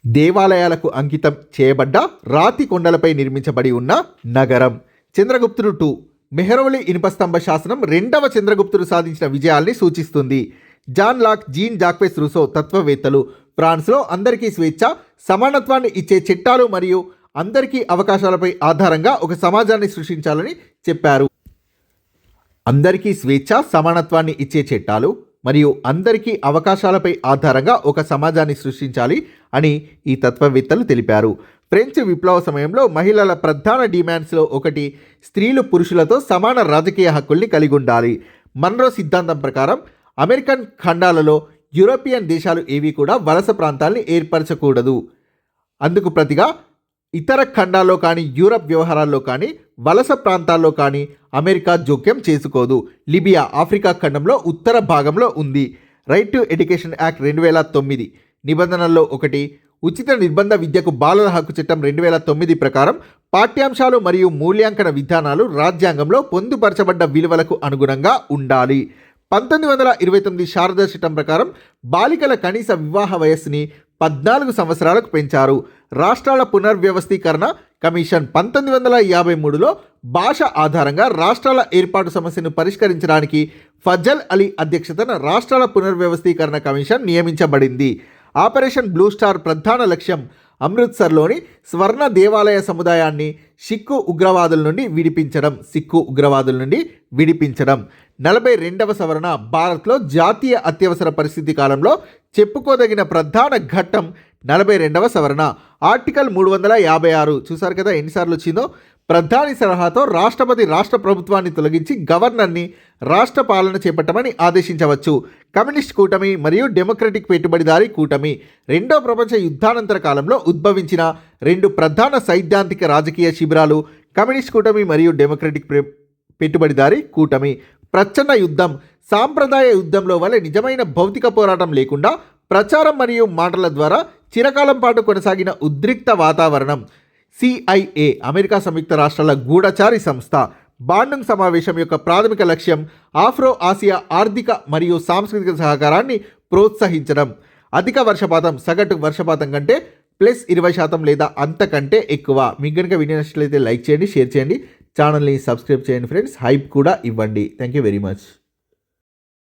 A: దేవాలయాలకు అంకితం చేయబడ్డ రాతి కొండలపై నిర్మించబడి ఉన్న నగరం. చంద్రగుప్తుడు 2 మెహ్రౌలి ఇనుపస్తంభ శాసనం 2వ చంద్రగుప్తుడు సాధించిన విజయాల్ని సూచిస్తుంది. John Locke, Jean Jacques Rousseau తత్వవేత్తలు ఫ్రాన్స్లో అందరికీ స్వేచ్ఛ, సమానత్వాన్ని ఇచ్చే చట్టాలు మరియు అందరికీ అవకాశాలపై ఆధారంగా ఒక సమాజాన్ని సృష్టించాలని చెప్పారు. అందరికీ స్వేచ్ఛ, సమానత్వాన్ని ఇచ్చే చట్టాలు మరియు అందరికీ అవకాశాలపై ఆధారంగా ఒక సమాజాన్ని సృష్టించాలి అని ఈ తత్వవేత్తలు తెలిపారు. ఫ్రెంచ్ విప్లవ సమయంలో మహిళల ప్రధాన డిమాండ్స్లో ఒకటి స్త్రీలు పురుషులతో సమాన రాజకీయ హక్కుల్ని కలిగి ఉండాలి. మన్రో సిద్ధాంతం ప్రకారం అమెరికన్ ఖండాలలో యూరోపియన్ దేశాలు ఏవి కూడా వలస ప్రాంతాల్ని ఏర్పరచకూడదు. అందుకు ప్రతిగా ఇతర ఖండాల్లో కానీ యూరప్ వ్యవహారాల్లో కానీ వలస ప్రాంతాల్లో కానీ అమెరికా జోక్యం చేసుకోదు. లిబియా ఆఫ్రికా ఖండంలో ఉత్తర భాగంలో ఉంది. రైట్ టు ఎడ్యుకేషన్ యాక్ట్ 2009 నిబంధనల్లో ఒకటి ఉచిత నిర్బంధ విద్యకు బాలల హక్కు చట్టం 2009 ప్రకారం పాఠ్యాంశాలు మరియు మూల్యాంకన విధానాలు రాజ్యాంగంలో పొందుపరచబడ్డ విలువలకు అనుగుణంగా ఉండాలి. 1929 శారదా చట్టం ప్రకారం బాలికల కనీస వివాహ వయస్సుని 14 సంవత్సరాలకు పెంచారు. రాష్ట్రాల పునర్వ్యవస్థీకరణ కమిషన్ 1953లో భాష ఆధారంగా రాష్ట్రాల ఏర్పాటు సమస్యను పరిష్కరించడానికి ఫజల్ అలీ అధ్యక్షతన రాష్ట్రాల పునర్వ్యవస్థీకరణ కమిషన్ నియమించబడింది. ఆపరేషన్ బ్లూ స్టార్ ప్రధాన లక్ష్యం అమృత్సర్లోని స్వర్ణ దేవాలయ సముదాయాన్ని సిక్కు ఉగ్రవాదుల నుండి విడిపించడం. 42వ సవరణ భారత్లో జాతీయ అత్యవసర పరిస్థితి కాలంలో చెప్పుకోదగిన ప్రధాన ఘట్టం 42వ సవరణ. ఆర్టికల్ 356 చూసారు కదా ఎన్నిసార్లు వచ్చిందో. ప్రధాని సలహాతో రాష్ట్రపతి రాష్ట్ర ప్రభుత్వాన్ని తొలగించి గవర్నర్ని రాష్ట్ర పాలన చేపట్టమని ఆదేశించవచ్చు. కమ్యూనిస్ట్ కూటమి మరియు డెమోక్రటిక్ పెట్టుబడిదారీ కూటమి 2వ ప్రపంచ యుద్ధానంతర కాలంలో ఉద్భవించిన 2 ప్రధాన సైద్ధాంతిక రాజకీయ శిబిరాలు కమ్యూనిస్ట్ కూటమి మరియు డెమోక్రటిక్ పెట్టుబడిదారీ కూటమి. ప్రచ్ఛన్న యుద్ధం సాంప్రదాయ యుద్ధంలో వలె నిజమైన భౌతిక పోరాటం లేకుండా ప్రచారం మరియు మాటల ద్వారా చిరకాలం పాటు కొనసాగిన ఉద్రిక్త వాతావరణం. CIA అమెరికా సంయుక్త రాష్ట్రాల గూఢచారి సంస్థ. బాండుంగ్ సమావేశం యొక్క ప్రాథమిక లక్ష్యం ఆఫ్రో ఆసియా ఆర్థిక మరియు సాంస్కృతిక సహకారాన్ని ప్రోత్సహించడం. అధిక వర్షపాతం సగటు వర్షపాతం కంటే +20% లేదా అంతకంటే ఎక్కువ. మీకు కనుక వీడియో నచ్చినట్లయితే లైక్ చేయండి, షేర్ చేయండి, ఛానల్ని సబ్స్క్రైబ్ చేయండి ఫ్రెండ్స్. హైప్ కూడా ఇవ్వండి. Thank you very much.